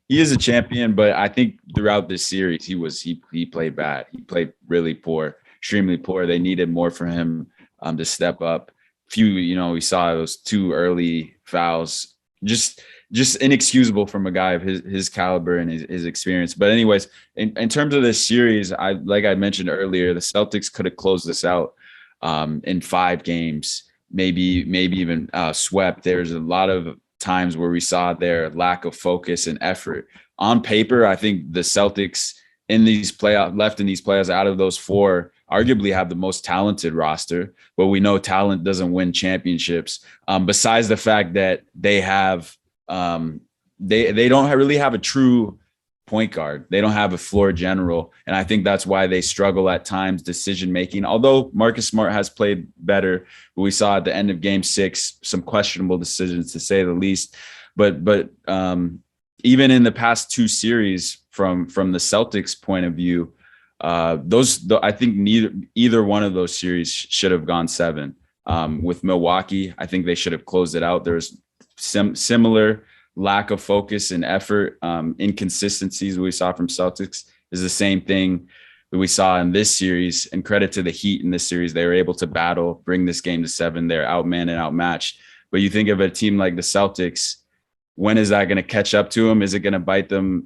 He is a champion, but I think throughout this series, he played bad. He played really poor, extremely poor. They needed more from him to step up. We saw those 2 early fouls, just inexcusable from a guy of his caliber and his experience. But anyways, in terms of this series, like I mentioned earlier, the Celtics could have closed this out in 5 games, maybe even swept. There's a lot of times where we saw their lack of focus and effort. On paper, I think the Celtics in these playoffs out of those 4 arguably have the most talented roster, but we know talent doesn't win championships. Besides the fact that they have they don't really have a true point guard. They don't have a floor general. And I think that's why they struggle at times decision making. Although Marcus Smart has played better, but we saw at the end of Game 6 some questionable decisions to say the least. But even in the past 2 series from the Celtics point of view, I think either one of those series should have gone 7. With Milwaukee, I think they should have closed it out. There's similar lack of focus and effort, inconsistencies we saw from Celtics is the same thing that we saw in this series. And credit to the Heat in this series, they were able to battle, bring this game to 7. They're outmanned and outmatched. But you think of a team like the Celtics, when is that going to catch up to them? Is it going to bite them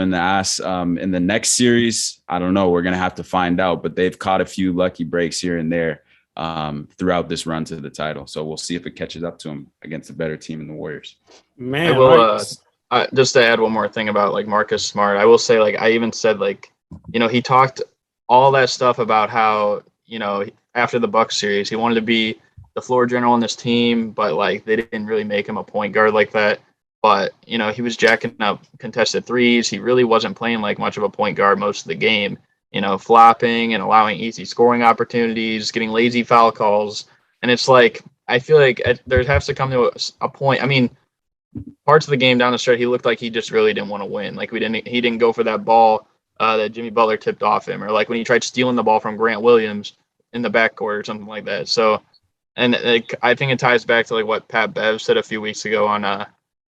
in the ass in the next series? I don't know. We're going to have to find out. But they've caught a few lucky breaks here and there throughout this run to the title. So we'll see if it catches up to them against a better team in the Warriors. Man, I will just to add one more thing about like Marcus Smart. I will say, like, I even said, like, he talked all that stuff about how, after the Bucks series, he wanted to be the floor general in this team, but like they didn't really make him a point guard like that. But, he was jacking up contested threes. He really wasn't playing like much of a point guard most of the game, flopping and allowing easy scoring opportunities, getting lazy foul calls. And it's like, I feel like there has to come to a point. I mean, parts of the game down the stretch, he looked like he just really didn't want to win. Like he didn't go for that ball that Jimmy Butler tipped off him, or like when he tried stealing the ball from Grant Williams in the backcourt or something like that. So, and like, I think it ties back to like what Pat Bev said a few weeks ago on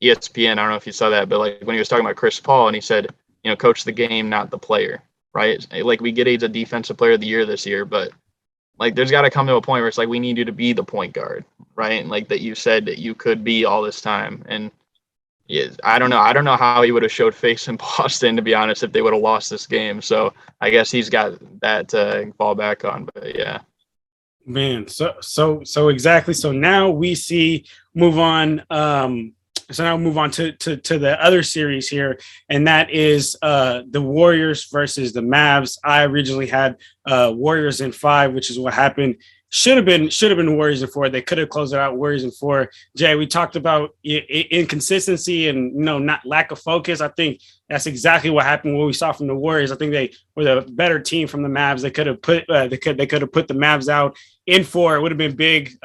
ESPN. I don't know if you saw that, but like when he was talking about Chris Paul, and he said, coach the game, not the player, right? Like we get he's a defensive player of the year this year, but like there's got to come to a point where it's like we need you to be the point guard, right? And like that you said that you could be all this time, and yeah, I don't know. I don't know how he would have showed face in Boston, to be honest, if they would have lost this game. So I guess he's got that to fall back on. But yeah, man. So exactly. So now we see move on. So now move on to the other series here, and that is the Warriors versus the Mavs. I originally had Warriors in 5, which is what happened. Should have been Warriors in 4. They could have closed it out Warriors in 4. Jay, we talked about inconsistency and not lack of focus. I think that's exactly what happened. What we saw from the Warriors. I think they were the better team from the Mavs. They could have put they could have put the Mavs out in 4. It would have been big.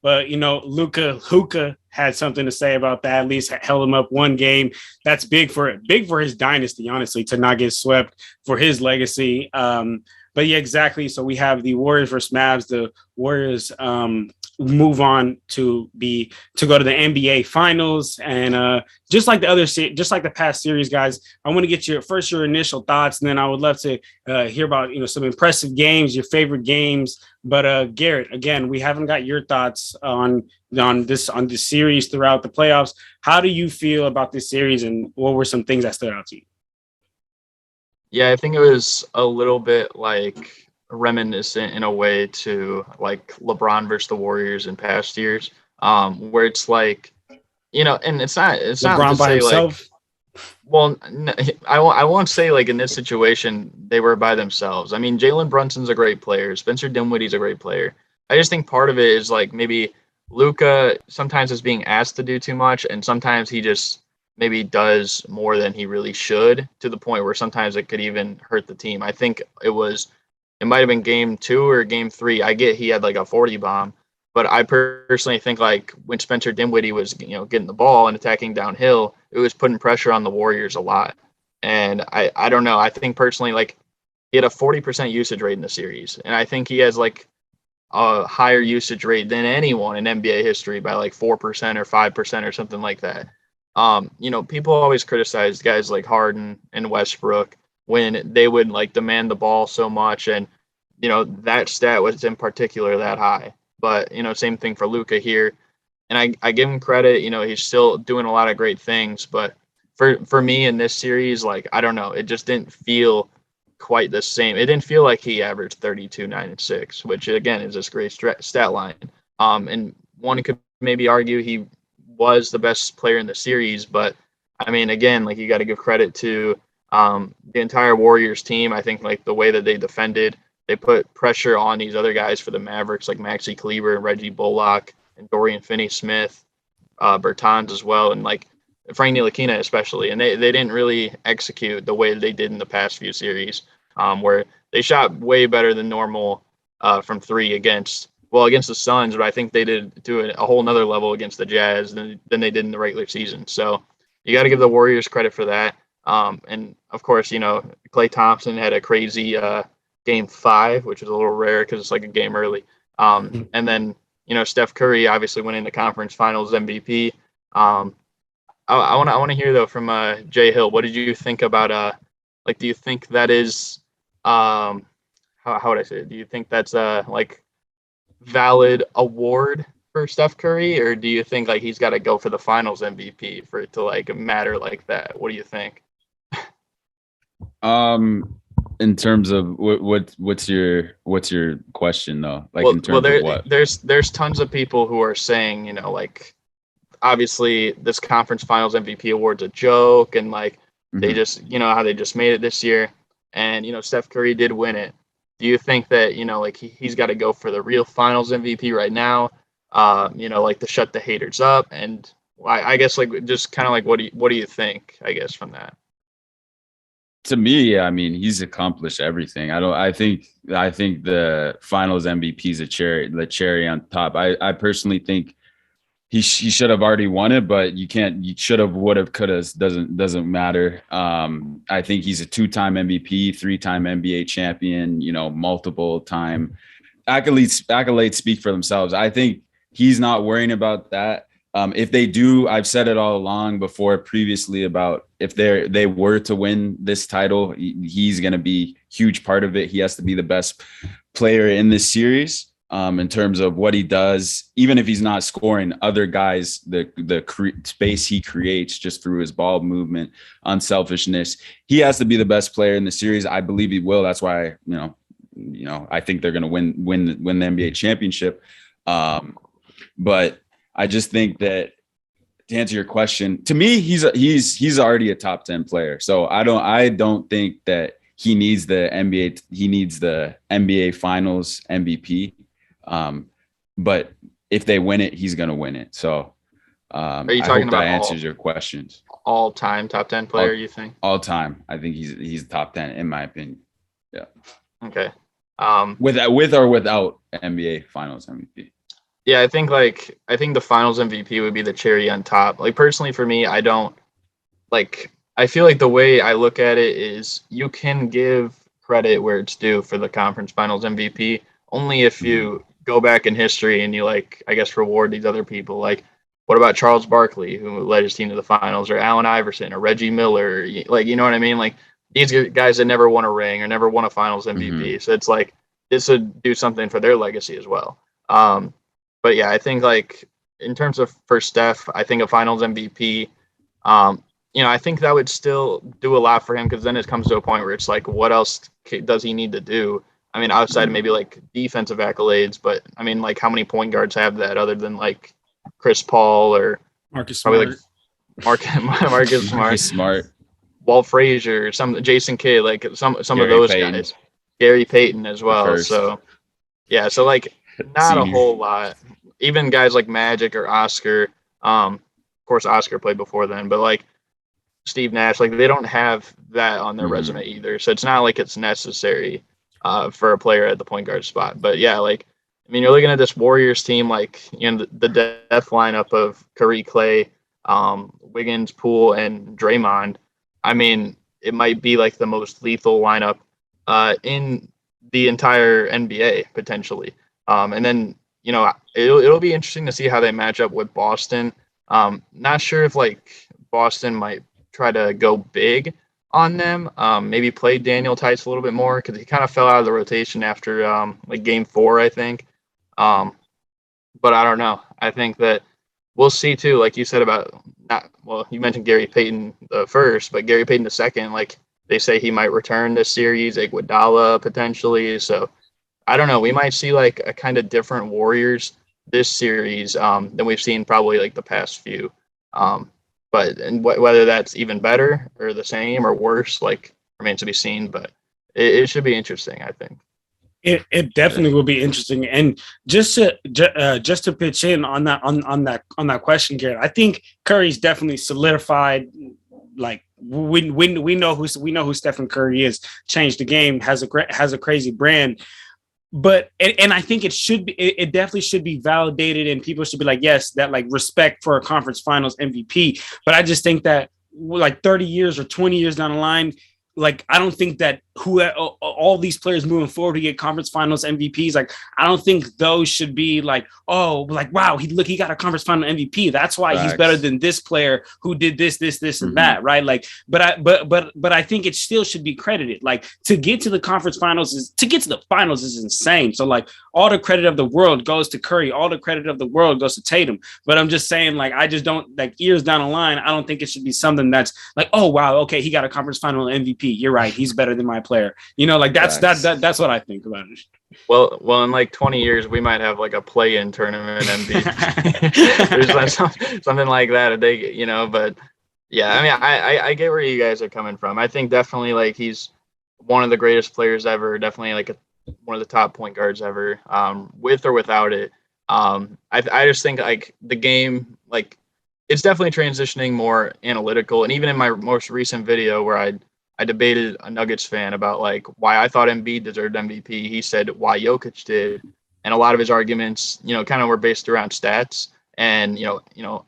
But Luka had something to say about that. At least held him up one game. That's big for his dynasty, honestly, to not get swept, for his legacy. But yeah, exactly. So we have the Warriors versus Mavs. The Warriors move on to go to the NBA Finals, and just like the past series, guys, I want to get your initial thoughts, and then I would love to hear about some impressive games, your favorite games. But Garrett, again, we haven't got your thoughts on this series throughout the playoffs. How do you feel about this series, and what were some things that stood out to you? Yeah, I think it was a little bit like reminiscent in a way to like LeBron versus the Warriors in past years, where it's like, and it's not LeBron by himself. Well, I won't say like in this situation they were by themselves. I mean, Jalen Brunson's a great player. Spencer Dinwiddie's a great player. I just think part of it is like maybe Luka sometimes is being asked to do too much, and sometimes he just maybe does more than he really should, to the point where sometimes it could even hurt the team. I think it might have been game 2 or game 3. I get he had like a 40 bomb, but I personally think like when Spencer Dinwiddie was, getting the ball and attacking downhill, it was putting pressure on the Warriors a lot. And I don't know. I think personally, like he had a 40% usage rate in the series. And I think he has like a higher usage rate than anyone in NBA history by like 4% or 5% or something like that. People always criticize guys like Harden and Westbrook when they would like demand the ball so much, and that stat was in particular that high. But same thing for Luka here, and I give him credit. He's still doing a lot of great things, but for me in this series, like I don't know, it just didn't feel quite the same. It didn't feel like he averaged 32, 9, and 6, which again is this great stat line. And one could maybe argue he was the best player in the series, but I mean, again, like you got to give credit to the entire Warriors team. I think like the way that they defended, they put pressure on these other guys for the Mavericks, like Maxi Kleber and Reggie Bullock and Dorian Finney-Smith, Bertans as well, and like Frank Ntilikina especially. And they didn't really execute the way they did in the past few series, where they shot way better than normal from 3 against the Suns, but I think they did do a whole nother level against the Jazz than they did in the regular season. So you got to give the Warriors credit for that. And of course, Klay Thompson had a crazy game 5, which is a little rare because it's like a game early. And then, Steph Curry obviously winning the conference finals MVP. I want to hear though from Jay Hill. What did you think about do you think that is how would I say it? Do you think that's like valid award for Steph Curry, or do you think like he's got to go for the finals MVP for it to like matter like that? What do you think? In terms of what's your question though? Like in terms of what? There's tons of people who are saying, like obviously this conference finals MVP award's a joke, and like they just, how they just made it this year, and Steph Curry did win it. Do you think that, like he's got to go for the real finals MVP right now, like to shut the haters up? And I guess like just kind of like what do you think, I guess, from that? To me, I mean, he's accomplished everything. I think the finals MVP is the cherry on top. I personally think he should have already won it, but you should have, would have, could have, doesn't matter. I think he's a 2-time MVP, 3-time NBA champion, multiple time accolades speak for themselves. I think he's not worrying about that. If they do, I've said it all along before previously about if they were to win this title, he's going to be a huge part of it. He has to be the best player in this series. In terms of what he does, even if he's not scoring, other guys, the space he creates just through his ball movement, unselfishness, he has to be the best player in the series. I believe he will. That's why, I think they're going to win the NBA championship. But I just think that, to answer your question, to me, he's already a top 10 player. So I don't think that he needs the NBA. He needs the NBA Finals MVP. But if they win it, he's going to win it. So are you talking about that answers your questions? All-time top 10 player, you think? All time. I think he's top 10 in my opinion. Yeah. Okay. With or without NBA Finals MVP. Yeah, I think the Finals MVP would be the cherry on top. Like, personally for me, I feel like the way I look at it is you can give credit where it's due for the conference Finals MVP only if you go back in history and you, like, I guess, reward these other people. Like, what about Charles Barkley, who led his team to the finals, or Allen Iverson, or Reggie Miller? Like, you know what I mean? Like, these guys that never won a ring or never won a Finals MVP. So it's like this would do something for their legacy as well. But yeah, I think, like, in terms of for Steph, I think a Finals MVP, I think that would still do a lot for him, because then it comes to a point where it's like, what else does he need to do? I mean, outside of maybe like defensive accolades, but I mean, like, how many point guards have that other than like Chris Paul or Marcus Smart, Marcus Smart, Walt Frazier, Jason Kidd, like some Gary of those Payton. Guys, Gary Payton as well. So yeah, so like not a whole lot. Even guys like Magic or Oscar, of course Oscar played before then, but like Steve Nash, like, they don't have that on their resume either. So it's not like it's necessary for a player at the point guard spot. But yeah, like, I mean, you're looking at this Warriors team, like, the death lineup of Curry, Clay, Wiggins, Poole, and Draymond. I mean, it might be like the most lethal lineup in the entire NBA potentially. And then, it'll be interesting to see how they match up with Boston. Not sure if, like, Boston might try to go big on them, maybe play Daniel Tice a little bit more, because he kind of fell out of the rotation after like game 4, I think. But I don't know. I think that we'll see too, like you said about you mentioned Gary Payton the first, but Gary Payton the second, like, they say he might return this series, Iguodala potentially. So I don't know. We might see like a kind of different Warriors this series than we've seen probably like the past few. But whether that's even better or the same or worse, like, remains to be seen. But it should be interesting, I think. It definitely will be interesting. And just to pitch in on that question, Garrett, I think Curry's definitely solidified. Like, we know who Stephen Curry is. Changed the game. Has a crazy brand. But and I think it definitely should be validated, and people should be like, yes, that, like, respect for a conference finals MVP. But I just think that, like, 30 years or 20 years down the line, like, I don't think that all these players moving forward to get conference finals MVPs, like, I don't think those should be like, oh, like, wow, he got a conference final MVP. That's why he's better than this player who did this, and that, right? Like, but I think it still should be credited. Like, to get to the finals is insane. So, like, all the credit of the world goes to Curry. All the credit of the world goes to Tatum. But I'm just saying, like, I just don't, like, years down the line, I don't think it should be something that's like, oh, wow, okay, he got a conference final MVP. You're right. He's better than my player. Like, that's what I think about it. Well, in like 20 years, we might have like a play-in tournament MVP. There's like something like that. But yeah, I mean, I get where you guys are coming from. I think definitely, like, he's one of the greatest players ever. Definitely like one of the top point guards ever, with or without it. I just think, like, the game, like, it's definitely transitioning more analytical. And even in my most recent video where I debated a Nuggets fan about, like, why I thought Embiid deserved MVP. He said why Jokic did. And a lot of his arguments, kind of were based around stats. And,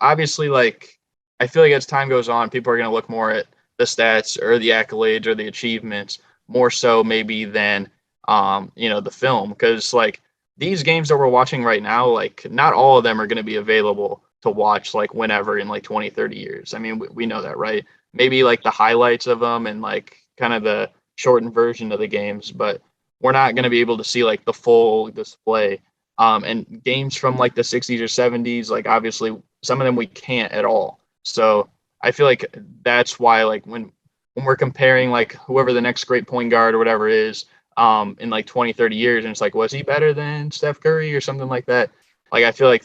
obviously, like, I feel like as time goes on, people are going to look more at the stats or the accolades or the achievements more so maybe than, the film. Because, like, these games that we're watching right now, like, not all of them are going to be available to watch like whenever in like 20, 30 years. I mean, we know that, right? Maybe like the highlights of them and like kind of the shortened version of the games, but we're not going to be able to see like the full display. And games from like the 60s or 70s, like obviously some of them we can't at all. So I feel like that's why like when we're comparing like whoever the next great point guard or whatever is in like 20, 30 years, and it's like, was he better than Steph Curry or something like that? Like I feel like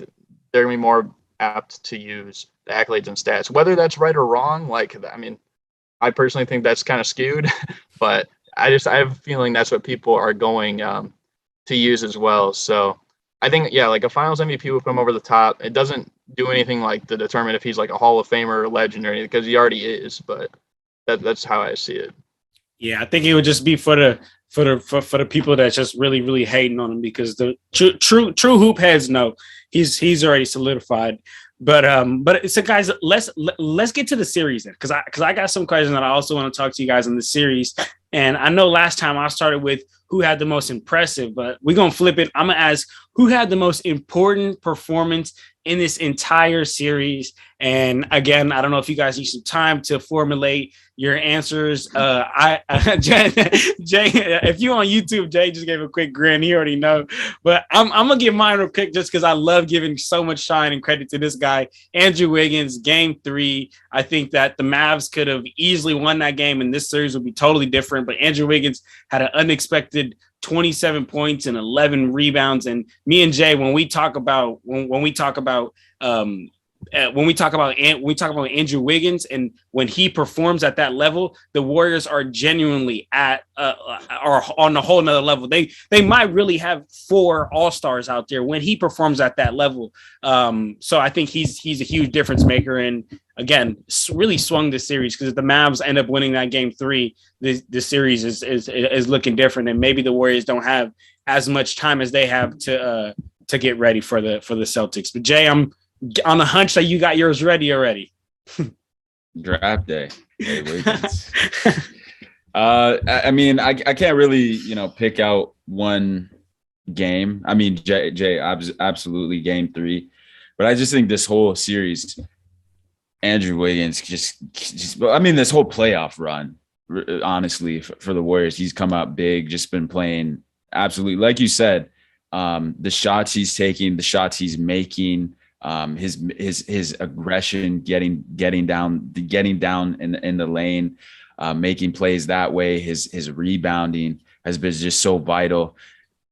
they're going to be more apt to use the accolades and stats. Whether that's right or wrong, like, I mean, I personally think that's kind of skewed, but I have a feeling that's what people are going to use as well. So I think, yeah, like a finals MVP will put him over the top. It doesn't do anything like to determine if he's like a Hall of Famer or legend or anything, because he already is, but that's how I see it. Yeah, I think it would just be for the people that's just really hating on him, because the true hoop heads know he's already solidified. But so guys, let's get to the series then, because I got some questions that I also want to talk to you guys on the series. And I know last time I started with who had the most impressive, but we're gonna flip it. I'm gonna ask who had the most important performance in this entire series. And again, I don't know if you guys need some time to formulate your answers. Jay, if you on YouTube, Jay just gave a quick grin. He already know, but I'm gonna give mine real quick just because I love giving so much shine and credit to this guy, Andrew Wiggins. Game 3, I think that the Mavs could have easily won that game, and this series would be totally different. But Andrew Wiggins had an unexpected 27 points and 11 rebounds. And me and Jay, when we talk about Andrew Wiggins, and when he performs at that level, the Warriors are genuinely are on a whole nother level. They might really have 4 all-stars out there when he performs at that level. So I think he's a huge difference maker, and again, really swung the series, because if the Mavs end up winning that game 3, the series is looking different, and maybe the Warriors don't have as much time as they have to get ready for the Celtics. But Jay, I'm on the hunch that you got yours ready already. Draft day. Hey, Wiggins. I mean, I can't really, pick out one game. I mean, Jay, absolutely game 3. But I just think this whole series, Andrew Wiggins just I mean, this whole playoff run, honestly, for the Warriors, he's come out big, just been playing absolutely, like you said, the shots he's taking, the shots he's making, his aggression, getting down in the lane, making plays that way. His rebounding has been just so vital.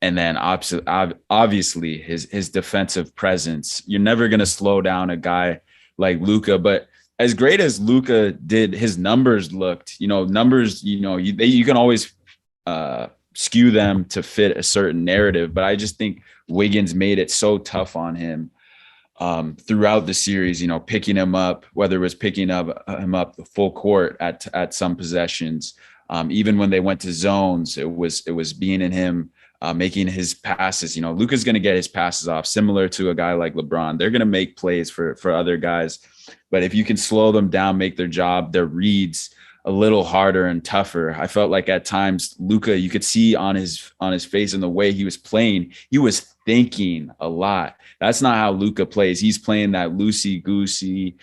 And then obviously his defensive presence. You're never going to slow down a guy like Luka, but as great as Luka did, his numbers looked, you can always skew them to fit a certain narrative. But I just think Wiggins made it so tough on him throughout the series, picking him up, whether it was picking him up the full court at some possessions, even when they went to zones, it was being in him, making his passes. Luka's going to get his passes off, similar to a guy like LeBron. They're going to make plays for other guys, but if you can slow them down, make their reads a little harder and tougher. I felt like at times Luka, you could see on his face and the way he was playing, he was thinking a lot. That's not how Luka plays. He's playing that loosey-goosey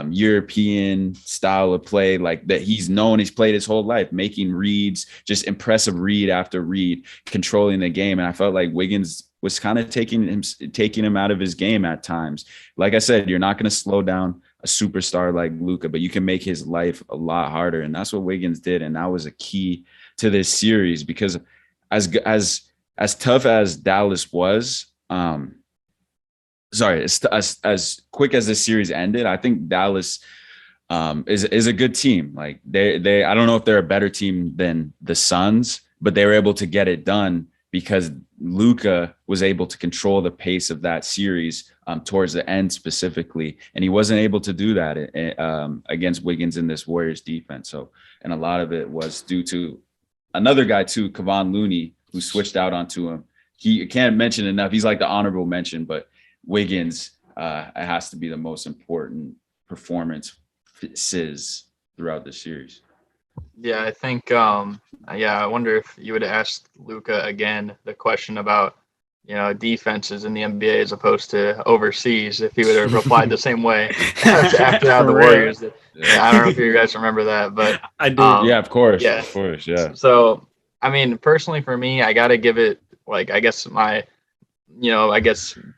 European style of play, like that he's played his whole life, making reads, just impressive read after read, controlling the game. And I felt like Wiggins was kind of taking him out of his game at times. Like I said, you're not going to slow down a superstar like Luka, but you can make his life a lot harder. And that's what Wiggins did. And that was a key to this series, because as tough as Dallas was, as quick as this series ended, I think Dallas is a good team. Like they I don't know if they're a better team than the Suns, but they were able to get it done because Luka was able to control the pace of that series towards the end specifically. And he wasn't able to do that against Wiggins in this Warriors defense. So, and a lot of it was due to another guy too, Kevon Looney, who switched out onto him. He can't mention enough. He's like the honorable mention, but Wiggins it has to be the most important performances throughout the series. Yeah, I think, I wonder if you would have asked Luka again the question about, defenses in the NBA as opposed to overseas. If he would have replied the same way after how For the real. Warriors did. Yeah, I don't know if you guys remember that, but I do. Yeah, of course, yeah. of course, yeah. So I mean, personally for me, I got to give it like I guess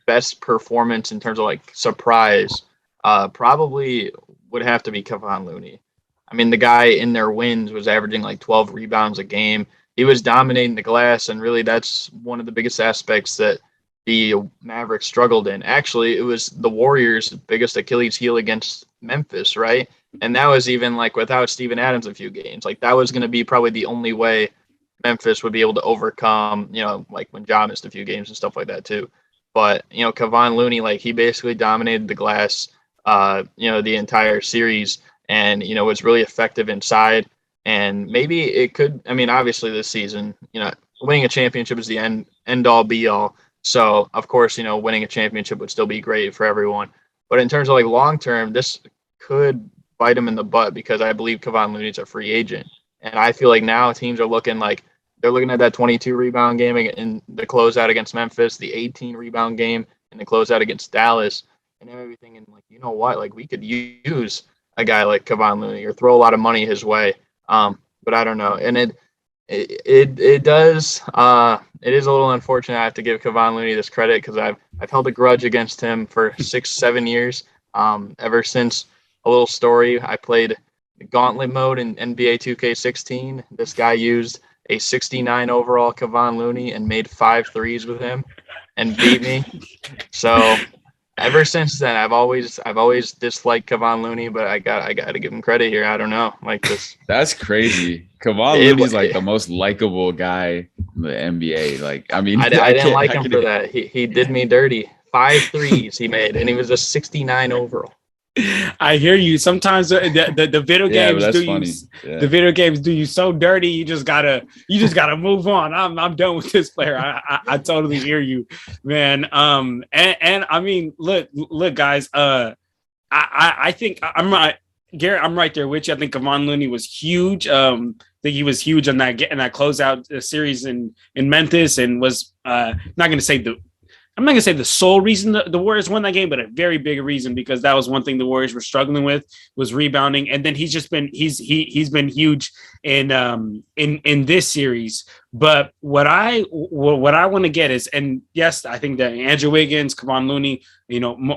best performance in terms of like surprise. Probably would have to be Kevon Looney. I mean, the guy in their wins was averaging like 12 rebounds a game. He was dominating the glass, and really that's one of the biggest aspects that the Mavericks struggled in. Actually, it was the Warriors' biggest Achilles heel against Memphis, right? And that was even like without Steven Adams a few games. Like that was going to be probably the only way Memphis would be able to overcome, like when Ja missed a few games and stuff like that too. But, Kevon Looney, like he basically dominated the glass, the entire series and, was really effective inside. And maybe it could, I mean, obviously this season, winning a championship is the end all be all. So of course, winning a championship would still be great for everyone. But in terms of like long term, this could bite him in the butt because I believe Kevon Looney's a free agent. And I feel like now teams are looking like they're looking at that 22 rebound game in the closeout against Memphis, the 18 rebound game in the closeout against Dallas, and everything. And like, you know what? Like we could use a guy like Kevon Looney or throw a lot of money his way. But I don't know. And it does. It is a little unfortunate. I have to give Kevon Looney this credit because I've held a grudge against him for 6-7 years. Ever since a little story, I played gauntlet mode in NBA 2K16. This guy used a 69 overall Kevon Looney and made 5 threes with him and beat me. So ever since then, I've always disliked Kevon Looney, but I got to give him credit here. I don't know, like this. That's crazy. Kevon Looney's like the most likable guy in the NBA. Like, I mean, I didn't like him for that. He did me dirty. 5 threes he made, and he was a 69 overall. I hear you. Sometimes the video games the video games do you so dirty. You just gotta move on. I'm done with this player. I totally hear you, man. And I mean, look, guys. I think I'm right, Garrett. I'm right there with you. I think Kevon Looney was huge. I think he was huge on that closeout series in Memphis, and was I'm not gonna say the sole reason the Warriors won that game, but a very big reason, because that was one thing the Warriors were struggling with, was rebounding. And then he's been huge in this series. But what I want to get is, and yes, I think that Andrew Wiggins, Kevon Looney,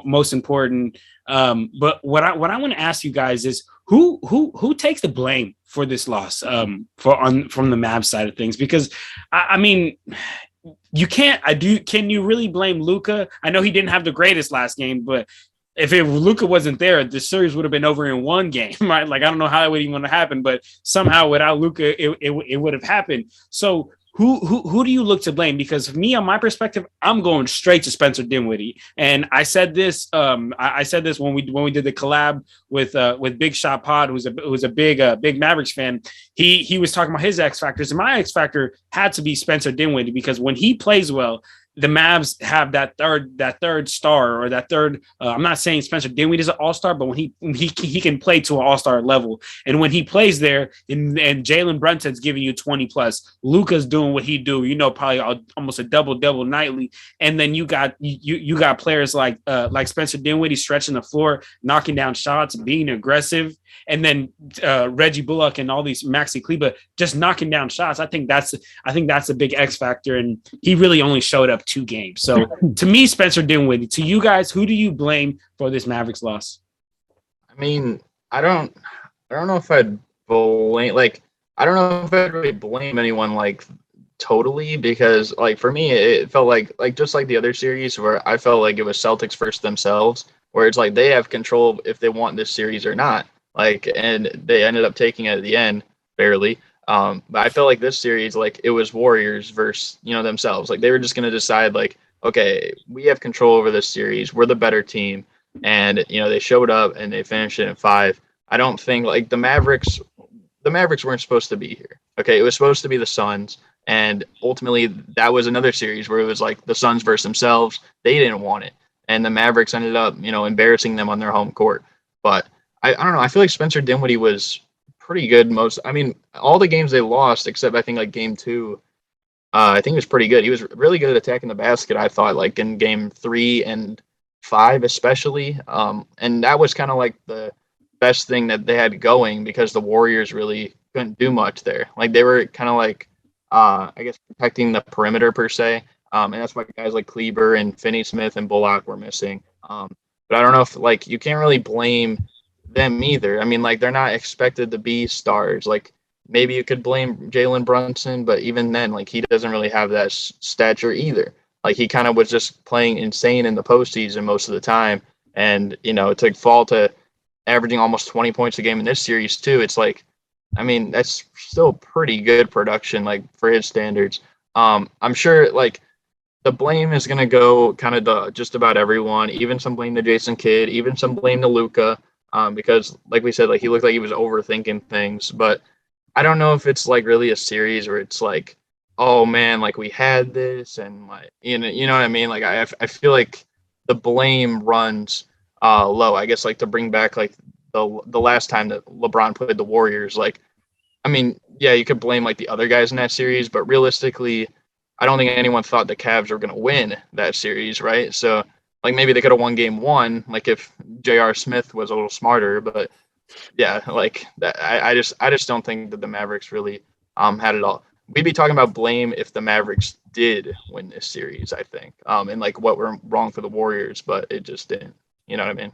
most important. But what I want to ask you guys is who takes the blame for this loss from the Mavs side of things? Because I mean, you can't. Can you really blame Luka? I know he didn't have the greatest last game, but if Luka wasn't there, the series would have been over in one game, right? Like, I don't know how it would even happen, but somehow without Luka, it would have happened. So who do you look to blame? Because for me, on my perspective, I'm going straight to Spencer Dinwiddie. And I said this, I said this when we did the collab with Big Shot Pod, who's a big Mavericks fan. He was talking about his X factors, and my X factor had to be Spencer Dinwiddie, because when he plays well, the Mavs have that third star, or that third. I'm not saying Spencer Dinwiddie is an all-star, but when he can play to an all-star level, and when he plays there, and Jalen Brunson's giving you 20 plus, Luka's doing what he do, probably almost a double nightly, and then you got players like Spencer Dinwiddie stretching the floor, knocking down shots, being aggressive, and then Reggie Bullock and all these Maxi Kleber just knocking down shots. I think that's a big X factor, and he really only showed up 2 games. So to me, Spencer Dinwiddie. To you guys, who do you blame for this Mavericks loss? I mean, I don't know if I'd blame, like, I don't know if I'd really blame anyone like totally, because like for me it felt like just like the other series where I felt like it was Celtics first themselves, where it's like they have control if they want this series or not. Like, and they ended up taking it at the end, barely. But I felt like this series, like it was Warriors versus, themselves. Like they were just going to decide like, okay, we have control over this series. We're the better team. And, they showed up and they finished it in 5. I don't think like the Mavericks weren't supposed to be here. Okay. It was supposed to be the Suns. And ultimately that was another series where it was like the Suns versus themselves. They didn't want it. And the Mavericks ended up, embarrassing them on their home court. But I don't know. I feel like Spencer Dinwiddie was pretty good all the games they lost, except I think like game 2, I think he was pretty good. He was really good at attacking the basket, I thought, like in game 3 and 5 especially. And that was kind of like the best thing that they had going because the Warriors really couldn't do much there. Like they were kind of like, I guess, protecting the perimeter per se. And that's why guys like Kleber and Finney Smith and Bullock were missing. But I don't know if like you can't really blame them either. I mean, like they're not expected to be stars. Like maybe you could blame Jalen Brunson, but even then, like he doesn't really have that stature either. Like he kind of was just playing insane in the postseason most of the time, and to fall to averaging almost 20 points a game in this series too. It's like, I mean, that's still pretty good production, like for his standards. I'm sure like the blame is gonna go kind of to just about everyone, even some blame to Jason Kidd, even some blame to Luka, because like we said, like he looked like he was overthinking things, but I don't know if it's like really a series where it's like, oh man, like we had this and like you know what I mean? Like I feel like the blame runs low. I guess like to bring back like the last time that LeBron played the Warriors, like I mean, yeah, you could blame like the other guys in that series, but realistically, I don't think anyone thought the Cavs were going to win that series, right? So like maybe they could have won game 1, like if J.R. Smith was a little smarter, but yeah, like that, I just don't think that the Mavericks really had it all. We'd be talking about blame if the Mavericks did win this series, I think, and like what were wrong for the Warriors, but it just didn't. You know what I mean?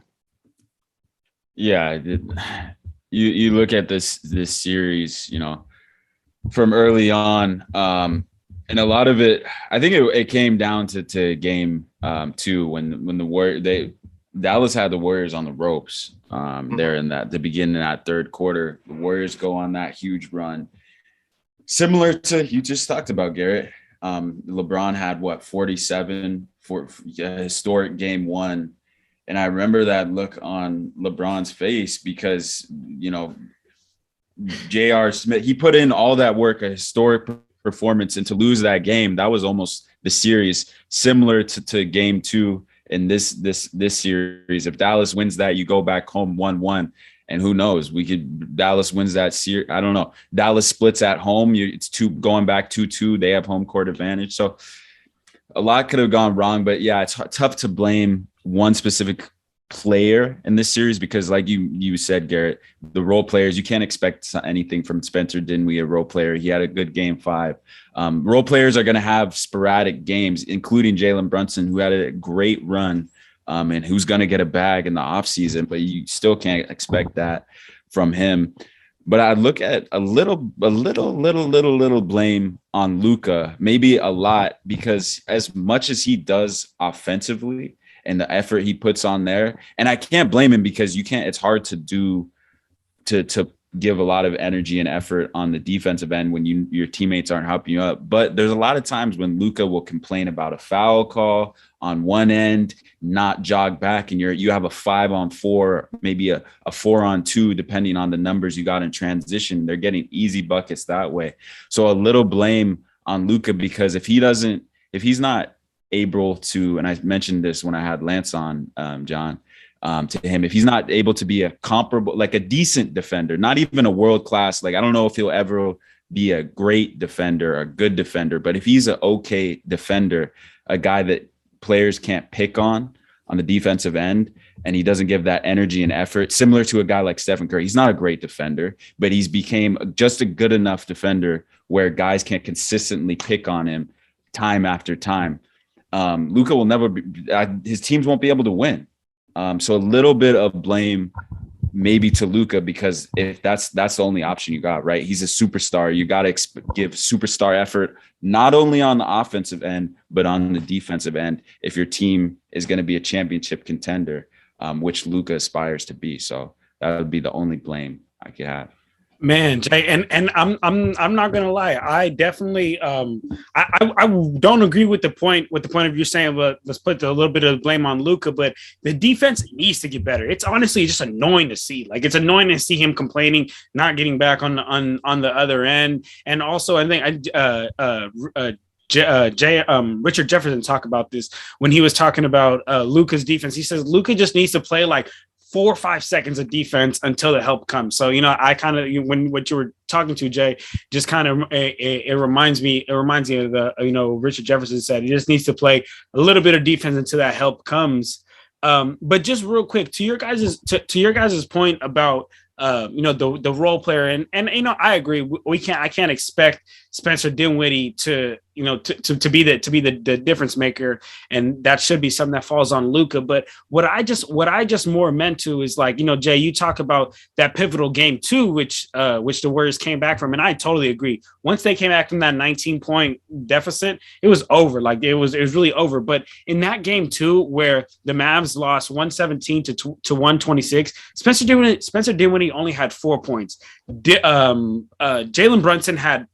Yeah, you look at this series, from early on, and a lot of it, I think it came down to game 2 when the Dallas had the Warriors on the ropes. There in the beginning of that third quarter, the Warriors go on that huge run, similar to you just talked about, Garrett. LeBron had 47 for a historic game 1. And I remember that look on LeBron's face because, J.R. Smith, he put in all that work, a historic performance, and to lose that game, that was almost the series, similar to game 2 in this series. If Dallas wins that, you go back home 1-1, and who knows? Dallas wins that series. I don't know. Dallas splits at home. It's going back 2-2. They have home court advantage. So a lot could have gone wrong, but yeah, it's tough to blame one specific player in this series because like you said, Garrett, the role players, you can't expect anything from Spencer Dinwiddie, a role player. He had a good game 5. Role players are going to have sporadic games, including Jalen Brunson, who had a great run and who's going to get a bag in the offseason, but you still can't expect that from him. But I look at a little blame on Luka, maybe a lot, because as much as he does offensively and the effort he puts on there, and I can't blame him because it's hard to give a lot of energy and effort on the defensive end when your teammates aren't helping you up. But there's a lot of times when Luka will complain about a foul call on one end, not jog back, and you have a 5-on-4, maybe a 4-on-2, depending on the numbers you got in transition. They're getting easy buckets that way. So a little blame on Luka, because if he's not able to, and I mentioned this when I had Lance on, John, to him, if he's not able to be a comparable, like a decent defender, not even a world-class, like I don't know if he'll ever be a great defender, a good defender, but if he's an okay defender, a guy that players can't pick on the defensive end, and he doesn't give that energy and effort, similar to a guy like Stephen Curry. He's not a great defender, but he's became just a good enough defender where guys can't consistently pick on him time after time. Luka will never be, his teams won't be able to win. So a little bit of blame maybe to Luka, because if that's the only option you got, right? He's a superstar. You got to give superstar effort, not only on the offensive end, but on the defensive end, if your team is going to be a championship contender, which Luka aspires to be. So that would be the only blame I could have. Man, Jay, and I'm not gonna lie. I definitely I don't agree with the point of view saying, but let's put a little bit of blame on Luka. But the defense needs to get better. It's honestly just annoying to see. Like it's annoying to see him complaining, not getting back on the other end. And also, I think Richard Jefferson talked about this when he was talking about Luka's defense. He says Luka just needs to play like 4 or 5 seconds of defense until the help comes. So, I kind of, when what you were talking to, Jay, just kind of, it reminds me of the, Richard Jefferson said, he just needs to play a little bit of defense until that help comes. But just real quick, to your guys' point about the role player, and I agree, I can't expect Spencer Dinwiddie to be the difference maker, and that should be something that falls on Luka. But what I just more meant to is, like, Jay, you talk about that pivotal game too, which the Warriors came back from, and I totally agree. Once they came back from that 19-point deficit, it was over. Like, it was really over. But in that game too, where the Mavs lost 117 to 126, Spencer Dinwiddie only had 4 points. Jalen Brunson had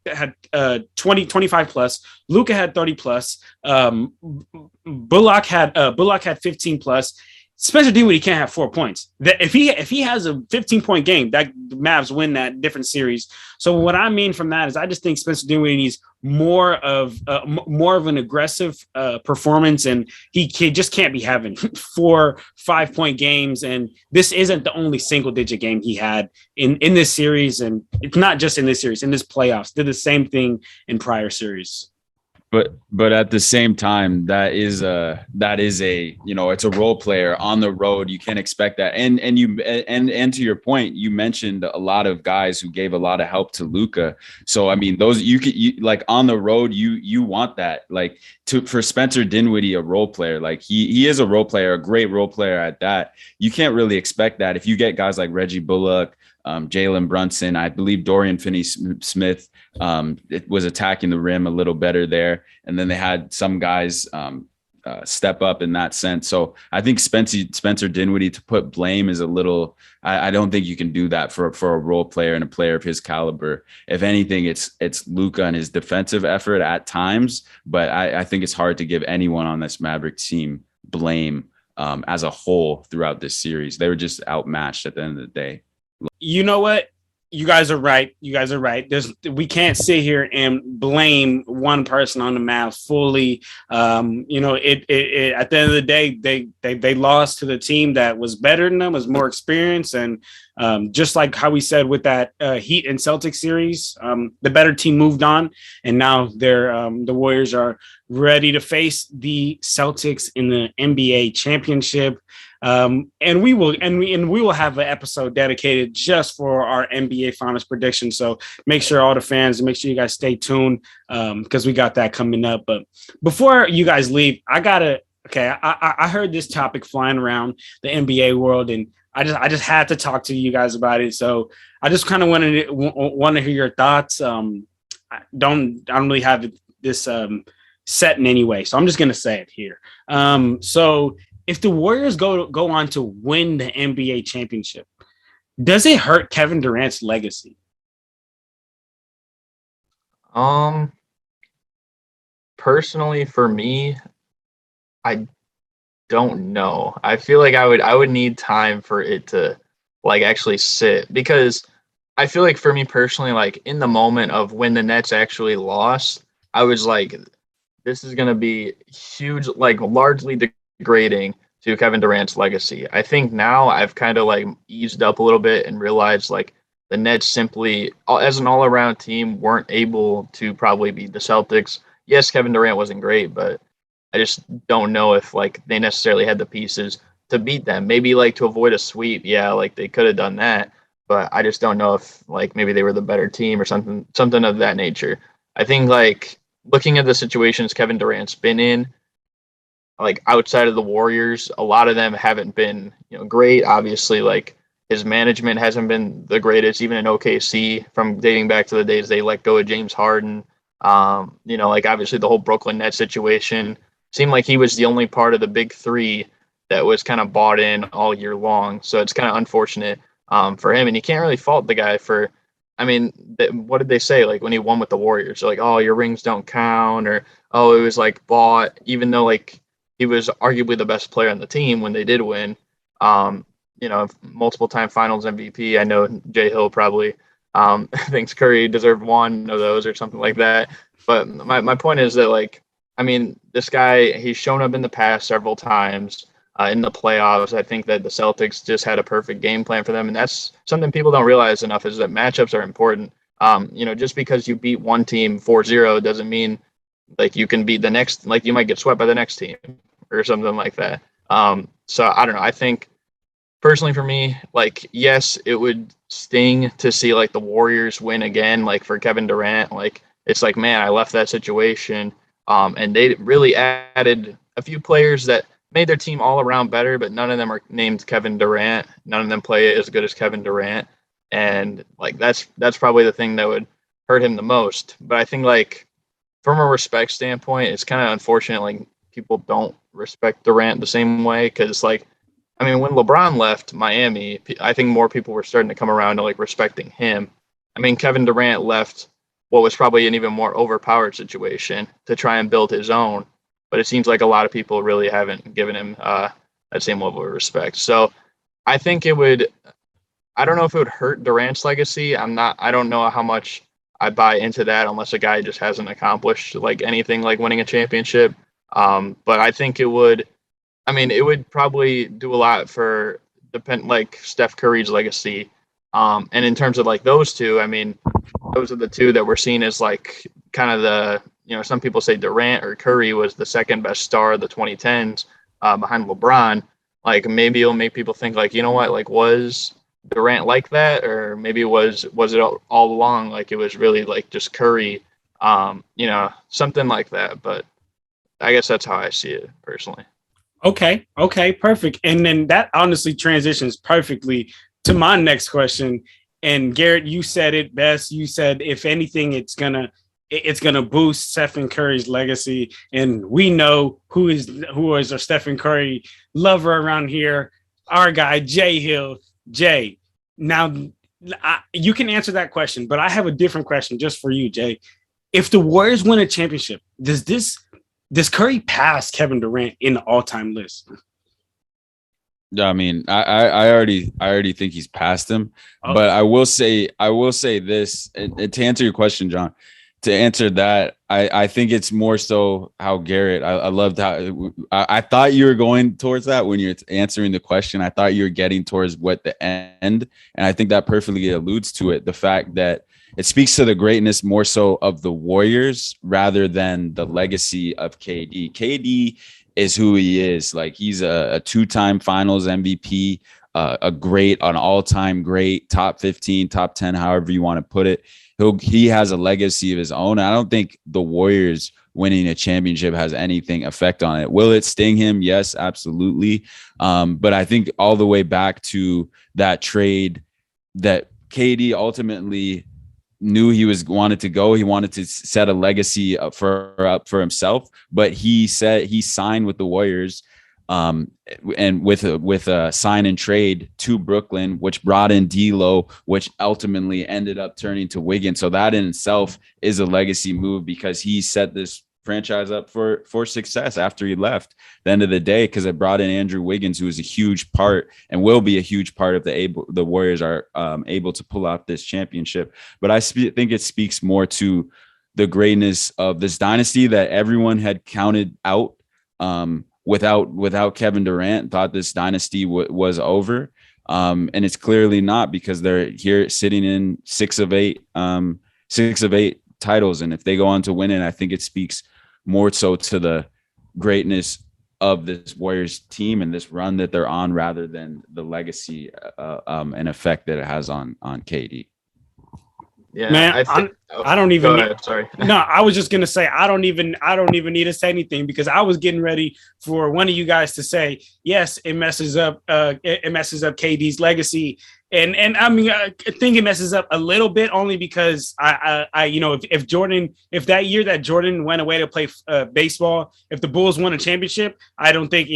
25 plus. Luka had 30 plus. Bullock had 15 plus. Spencer Dinwiddie can't have 4 points. That if he has a 15-point game, that the Mavs win that different series. So what I mean from that is, I just think Spencer Dinwiddie needs more of an aggressive performance, and he just can't be having 4 5-point games. And this isn't the only single-digit game he had in this series, and it's not just in this series. In this playoffs, did the same thing in prior series. But at the same time, that is a it's a role player on the road. You can't expect that. And to your point, you mentioned a lot of guys who gave a lot of help to Luka. So I mean, those you like on the road, you want that, like, for Spencer Dinwiddie, a role player, like he is a role player, a great role player at that. You can't really expect that if you get guys like Reggie Bullock, Jalen Brunson. I believe Dorian Finney-Smith it was attacking the rim a little better there, and then they had some guys step up in that sense. So I think Spencer Dinwiddie, to put blame is a little. I don't think you can do that for a role player and a player of his caliber. If anything, it's Luka and his defensive effort at times, but I think it's hard to give anyone on this Mavericks team blame as a whole throughout this series. They were just outmatched at the end of the day. You know what? You guys are right. We can't sit here and blame one person on the Mavs fully. At the end of the day, they lost to the team that was better than them, was more experienced, and just like how we said with that Heat and Celtics series, the better team moved on, and now the Warriors are ready to face the Celtics in the NBA championship. And we will have an episode dedicated just for our NBA Finals prediction. So make sure you guys stay tuned, because we got that coming up. But before you guys leave, I heard this topic flying around the NBA world, and I just had to talk to you guys about it. So I just kind of want to hear your thoughts. I don't really have this set in any way, so I'm just gonna say it here. So if the Warriors go on to win the NBA championship, does it hurt Kevin Durant's legacy? Personally, for me, I don't know. I feel like I would need time for it to, like, actually sit, because I feel like for me personally, like, in the moment of when the Nets actually lost, I was like, this is going to be huge, like, largely degrading to Kevin Durant's legacy. I think now I've kind of, like, eased up a little bit and realized, like, the Nets simply, as an all-around team, weren't able to probably beat the Celtics. Yes, Kevin Durant wasn't great, but I just don't know if, like, they necessarily had the pieces to beat them. Maybe, like, to avoid a sweep, yeah, like, they could have done that, but I just don't know if, like, maybe they were the better team or something of that nature. I think, like, looking at the situations Kevin Durant's been in, like, outside of the Warriors, a lot of them haven't been, great. Obviously, like, his management hasn't been the greatest, even in OKC, from dating back to the days they let go of James Harden. Like, obviously the whole Brooklyn Nets situation seemed like he was the only part of the big three that was kind of bought in all year long. So it's kind of unfortunate for him. And you can't really fault the guy for, what did they say? Like, when he won with the Warriors, they're like, oh, your rings don't count, or, oh, it was, like, bought, even though, like, he was arguably the best player on the team when they did win. Multiple time finals MVP. I know Jay Hill probably thinks Curry deserved one of those or something like that. But my point is that, like, this guy, he's shown up in the past several times. in the playoffs. I think that the Celtics just had a perfect game plan for them, and that's something people don't realize enough is that matchups are important. Just because you beat one team 4-0 doesn't mean like you can beat the next, like you might get swept by the next team or something like that. So I don't know. I think personally for me, like, yes, it would sting to see like the Warriors win again, like for Kevin Durant. Like, it's like, man, I left that situation. And they really added a few players that made their team all around better, but none of them are named Kevin Durant. None of them play as good as Kevin Durant. And like that's probably the thing that would hurt him the most. But I think like from a respect standpoint, it's kind of unfortunate like people don't respect Durant the same way because like I mean when LeBron left Miami, I think more people were starting to come around to like respecting him. I mean Kevin Durant left what was probably an even more overpowered situation to try and build his own, but it seems like a lot of people really haven't given him that same level of respect. So I think it would. I don't know if it would hurt Durant's legacy. I don't know how much I buy into that unless a guy just hasn't accomplished like anything like winning a championship. But I think it would. I mean, it would probably do a lot for like Steph Curry's legacy. And in terms of like those two, I mean, those are the two that we're seen as like kind of some people say Durant or Curry was the second best star of the 2010s behind LeBron. Like maybe it'll make people think like, you know what, like was Durant like that, or maybe was it all along like it was really like just Curry, something like that. But I guess that's how I see it personally. Okay, perfect. And then that honestly transitions perfectly to my next question. And Garrett, you said it best. You said if anything, it's gonna boost Stephen Curry's legacy, and we know who is our Stephen Curry lover around here. Our guy Jay Hill. Jay, now you can answer that question, but I have a different question just for you, Jay. If the Warriors win a championship, does Curry pass Kevin Durant in the all-time list? Yeah, I mean, I already think he's past him, but I will say this, and to answer your question, John. To answer that, I think it's more so how Garrett. I loved how I thought you were going towards that when you're answering the question. I thought you were getting towards what the end, and I think that perfectly alludes to it. The fact that it speaks to the greatness more so of the Warriors rather than the legacy of KD. KD is who he is. Like he's a two-time Finals MVP, an all-time great, top 15, top 10, however you want to put it. He has a legacy of his own. I don't think the Warriors winning a championship has anything effect on it. Will it sting him? Yes, absolutely. But I think all the way back to that trade that KD ultimately knew he wanted to go. He wanted to set a legacy up for himself, but he said he signed with the Warriors and with a sign and trade to Brooklyn, which brought in D'Lo, which ultimately ended up turning to Wiggins. So that in itself is a legacy move because he set this franchise up for success after he left. At the end of the day, because it brought in Andrew Wiggins, who is a huge part and will be a huge part of the Warriors are able to pull out this championship. But I think it speaks more to the greatness of this dynasty that everyone had counted out. Without Kevin Durant, thought this dynasty was over. And it's clearly not because they're here sitting in 6 of 8 titles. And if they go on to win it, I think it speaks more so to the greatness of this Warriors team and this run that they're on rather than the legacy and effect that it has on KD. Yeah, man, I don't even. Go ahead, sorry. No, I was just gonna say I don't even need to say anything because I was getting ready for one of you guys to say yes. It messes up. It messes up KD's legacy, and I mean I think it messes up a little bit only because I if that year that Jordan went away to play baseball, if the Bulls won a championship, I don't think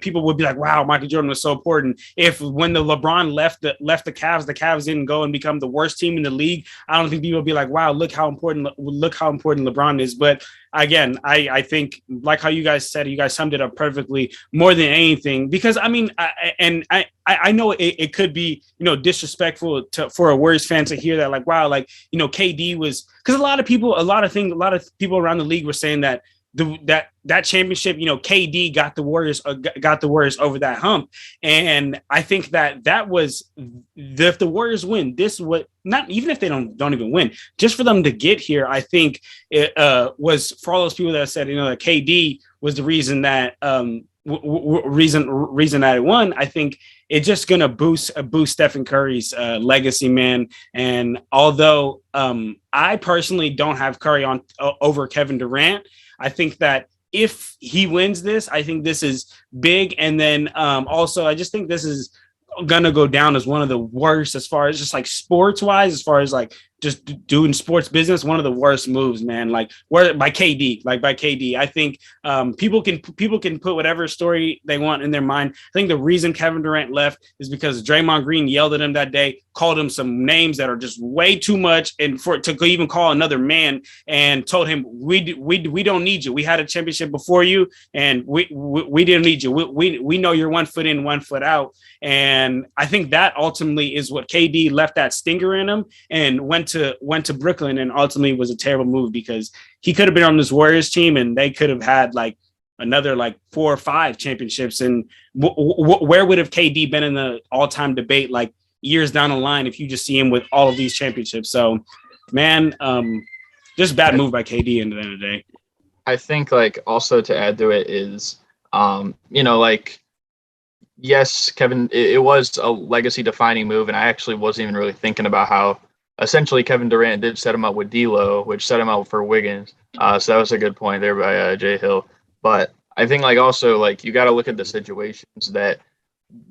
people would be like, wow, Michael Jordan was so important. If when the LeBron left the Cavs didn't go and become the worst team in the league, I don't think people would be like, wow, look how important LeBron is. But again, I think like how you guys said, you guys summed it up perfectly more than anything, because I mean, I know it could be, disrespectful for a Warriors fan to hear that, like, wow, like, KD was, because a lot of people around the league were saying that that championship, KD got the Warriors over that hump, and I think that was if the Warriors win, this would not even if they don't even win, just for them to get here. I think it was for all those people that said that KD was the reason that reason that it won. I think it's just gonna boost Stephen Curry's legacy, man. And although I personally don't have Curry on over Kevin Durant, I think that if he wins this, I think this is big. And then also, I just think this is gonna go down as one of the worst as far as just like sports wise, as far as like just doing sports business, one of the worst moves, man. Like by KD. I think people can put whatever story they want in their mind. I think the reason Kevin Durant left is because Draymond Green yelled at him that day, called him some names that are just way too much, and for to even call another man, and told him we don't need you. We had a championship before you, and we didn't need you. We know you're 1 foot in, 1 foot out, and I think that ultimately is what KD left that stinger in him and went to Brooklyn, and ultimately was a terrible move because he could have been on this Warriors team and they could have had like another like 4 or 5 championships. And where would have KD been in the all-time debate like years down the line if you just see him with all of these championships? So, man, just bad move by KD in the end of the day. I think like also to add to it is, like, yes, Kevin, it was a legacy defining move. And I actually wasn't even really thinking about how essentially Kevin Durant did set him up with D'Lo, which set him up for Wiggins. So that was a good point there by Jay Hill. But I think like also like you got to look at the situations that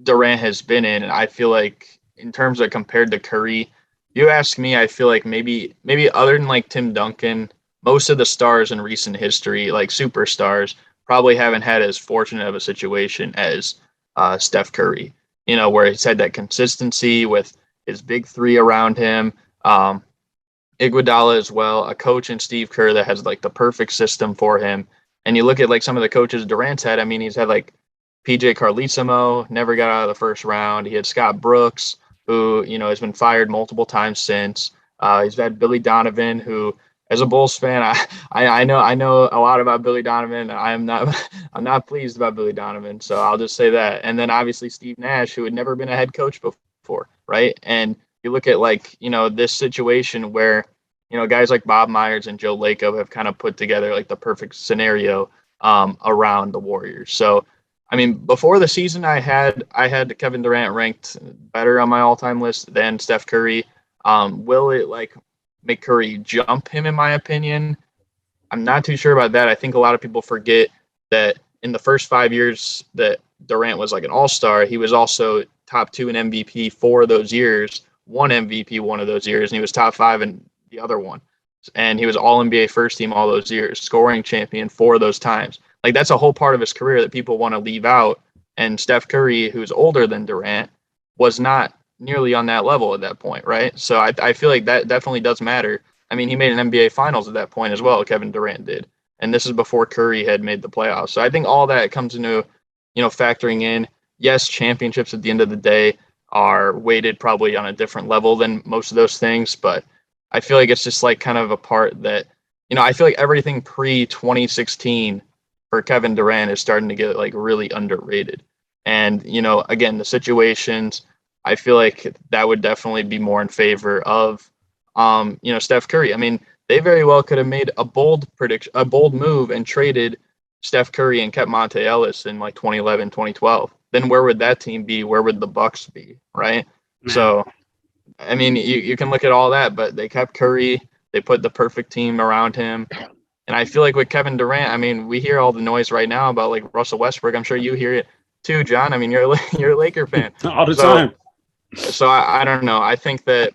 Durant has been in. And I feel like in terms of compared to Curry, you ask me, I feel like maybe other than like Tim Duncan, most of the stars in recent history, like superstars, probably haven't had as fortunate of a situation as Steph Curry, where he's had that consistency with his big three around him. Iguodala as well, a coach in Steve Kerr that has like the perfect system for him. And you look at like some of the coaches Durant's had. I mean, he's had like PJ Carlesimo, never got out of the first round. He had Scott Brooks, who has been fired multiple times since. He's had Billy Donovan, who, as a Bulls fan, I know a lot about Billy Donovan. I'm not pleased about Billy Donovan, so I'll just say that. And then obviously Steve Nash, who had never been a head coach before, right? And you look at like this situation where guys like Bob Myers and Joe Lacob have kind of put together like the perfect scenario around the Warriors. So I mean, before the season, I had Kevin Durant ranked better on my all-time list than Steph Curry. Will it like make Curry jump him, in my opinion? I'm not too sure about that. I think a lot of people forget that in the first 5 years that Durant was like an all-star, he was also top 2 in MVP 4 of those years, won MVP 1 of those years, and he was top 5 in the other one. And he was all-NBA first team all those years, scoring champion 4 of those times. Like, that's a whole part of his career that people want to leave out. And Steph Curry, who's older than Durant, was not nearly on that level at that point, right? So I feel like that definitely does matter. I mean, he made an NBA Finals at that point as well, Kevin Durant did. And this is before Curry had made the playoffs. So I think all that comes into, factoring in. Yes, championships at the end of the day are weighted probably on a different level than most of those things. But I feel like it's just like kind of a part that, I feel like everything pre-2016 for Kevin Durant is starting to get like really underrated. And, again, the situations, I feel like that would definitely be more in favor of, Steph Curry. I mean, they very well could have made a bold move and traded Steph Curry and kept Monte Ellis in like 2011, 2012. Then where would that team be? Where would the Bucks be? Right. Man. So, I mean, you can look at all that, but they kept Curry. They put the perfect team around him. And I feel like with Kevin Durant, I mean, we hear all the noise right now about like Russell Westbrook. I'm sure you hear it too, John. I mean, you're a Laker fan all the time. So I don't know. I think that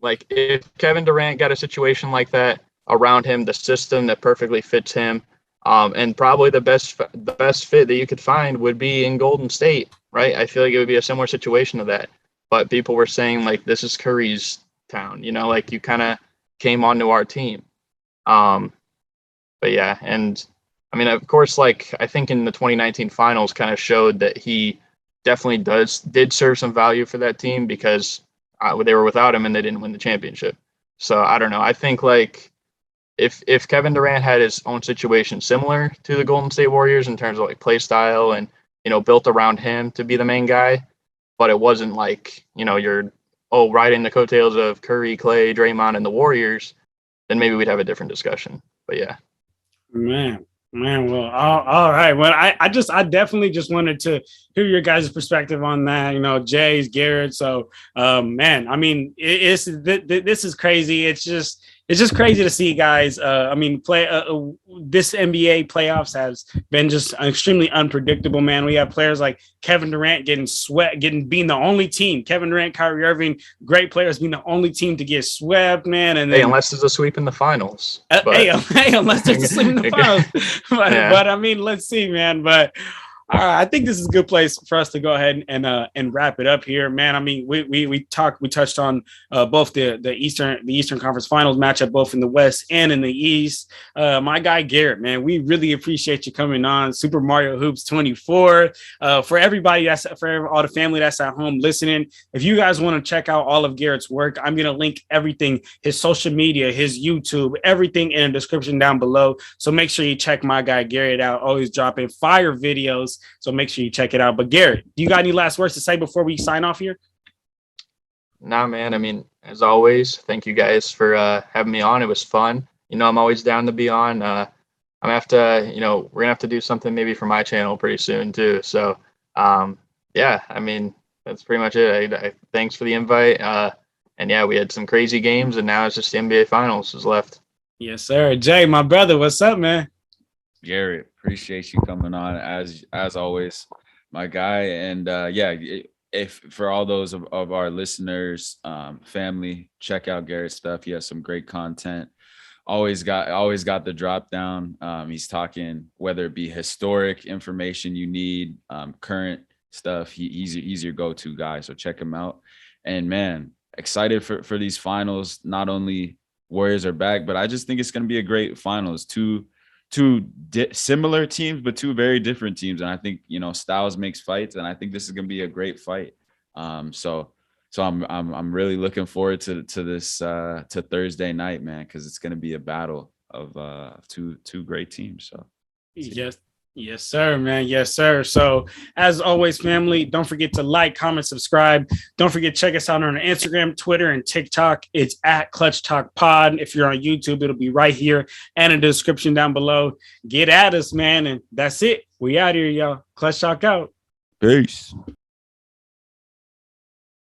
like if Kevin Durant got a situation like that around him, the system that perfectly fits him, and probably the best fit that you could find would be in Golden State, right? I feel like it would be a similar situation to that. But people were saying like this is Curry's town, like you kind of came onto our team. But yeah, and I mean, of course, like I think in the 2019 finals kind of showed that he definitely did serve some value for that team because they were without him and they didn't win the championship. So I don't know. I think like if Kevin Durant had his own situation similar to the Golden State Warriors in terms of like play style and built around him to be the main guy, but it wasn't like you're riding the coattails of Curry, Clay, Draymond, and the Warriors, then maybe we'd have a different discussion. But yeah, man. Well, all right. Well, I definitely just wanted to hear your guys' perspective on that. Jay's, Garrett. So, man, I mean, this is crazy. It's just crazy to see guys. I mean, this NBA playoffs has been just extremely unpredictable, man. We have players like Kevin Durant being the only team. Kevin Durant, Kyrie Irving, great players being the only team to get swept, man. And then, unless there's a sweep in the finals. Unless there's a sweep in the finals. But I mean, let's see, man. But I think this is a good place for us to go ahead and wrap it up here, man. I mean, we touched on both the Eastern Conference Finals matchup, both in the West and in the East. My guy Garrett, man, we really appreciate you coming on. Super Mario Hoops 24. For everybody for all the family that's at home listening, if you guys want to check out all of Garrett's work, I'm gonna link everything, his social media, his YouTube, everything in the description down below. So make sure you check my guy Garrett out. Always dropping fire videos. So make sure you check it out. But Garrett, do you got any last words to say before we sign off here? Nah, man. I mean, as always, thank you guys for having me on. It was fun. I'm always down to be on. I'm gonna have to, we're gonna have to do something maybe for my channel pretty soon too. So, yeah, I mean, that's pretty much it. Thanks for the invite. And yeah, we had some crazy games, and now it's just the NBA Finals is left. Yes, sir. Jay, my brother, what's up, man? Garrett, appreciate you coming on as always, my guy. And if for all those of our listeners, family, check out Garrett's stuff. He has some great content. Always got the drop down. He's talking whether it be historic information you need, current stuff. He's your go-to guy. So check him out. And man, excited for these finals. Not only Warriors are back, but I just think it's going to be a great finals. Two similar teams, but two very different teams. And I think, styles makes fights. And I think this is going to be a great fight. So I'm really looking forward to this, to Thursday night, man, because it's going to be a battle of two great teams. So Yes, sir, man. Yes, sir. So as always, family, don't forget to like, comment, subscribe. Don't forget to check us out on Instagram, Twitter, and TikTok. It's at Clutch Talk Pod. If you're on YouTube, it'll be right here and in the description down below. Get at us, man. And that's it. We out here, y'all. Clutch Talk out. Peace.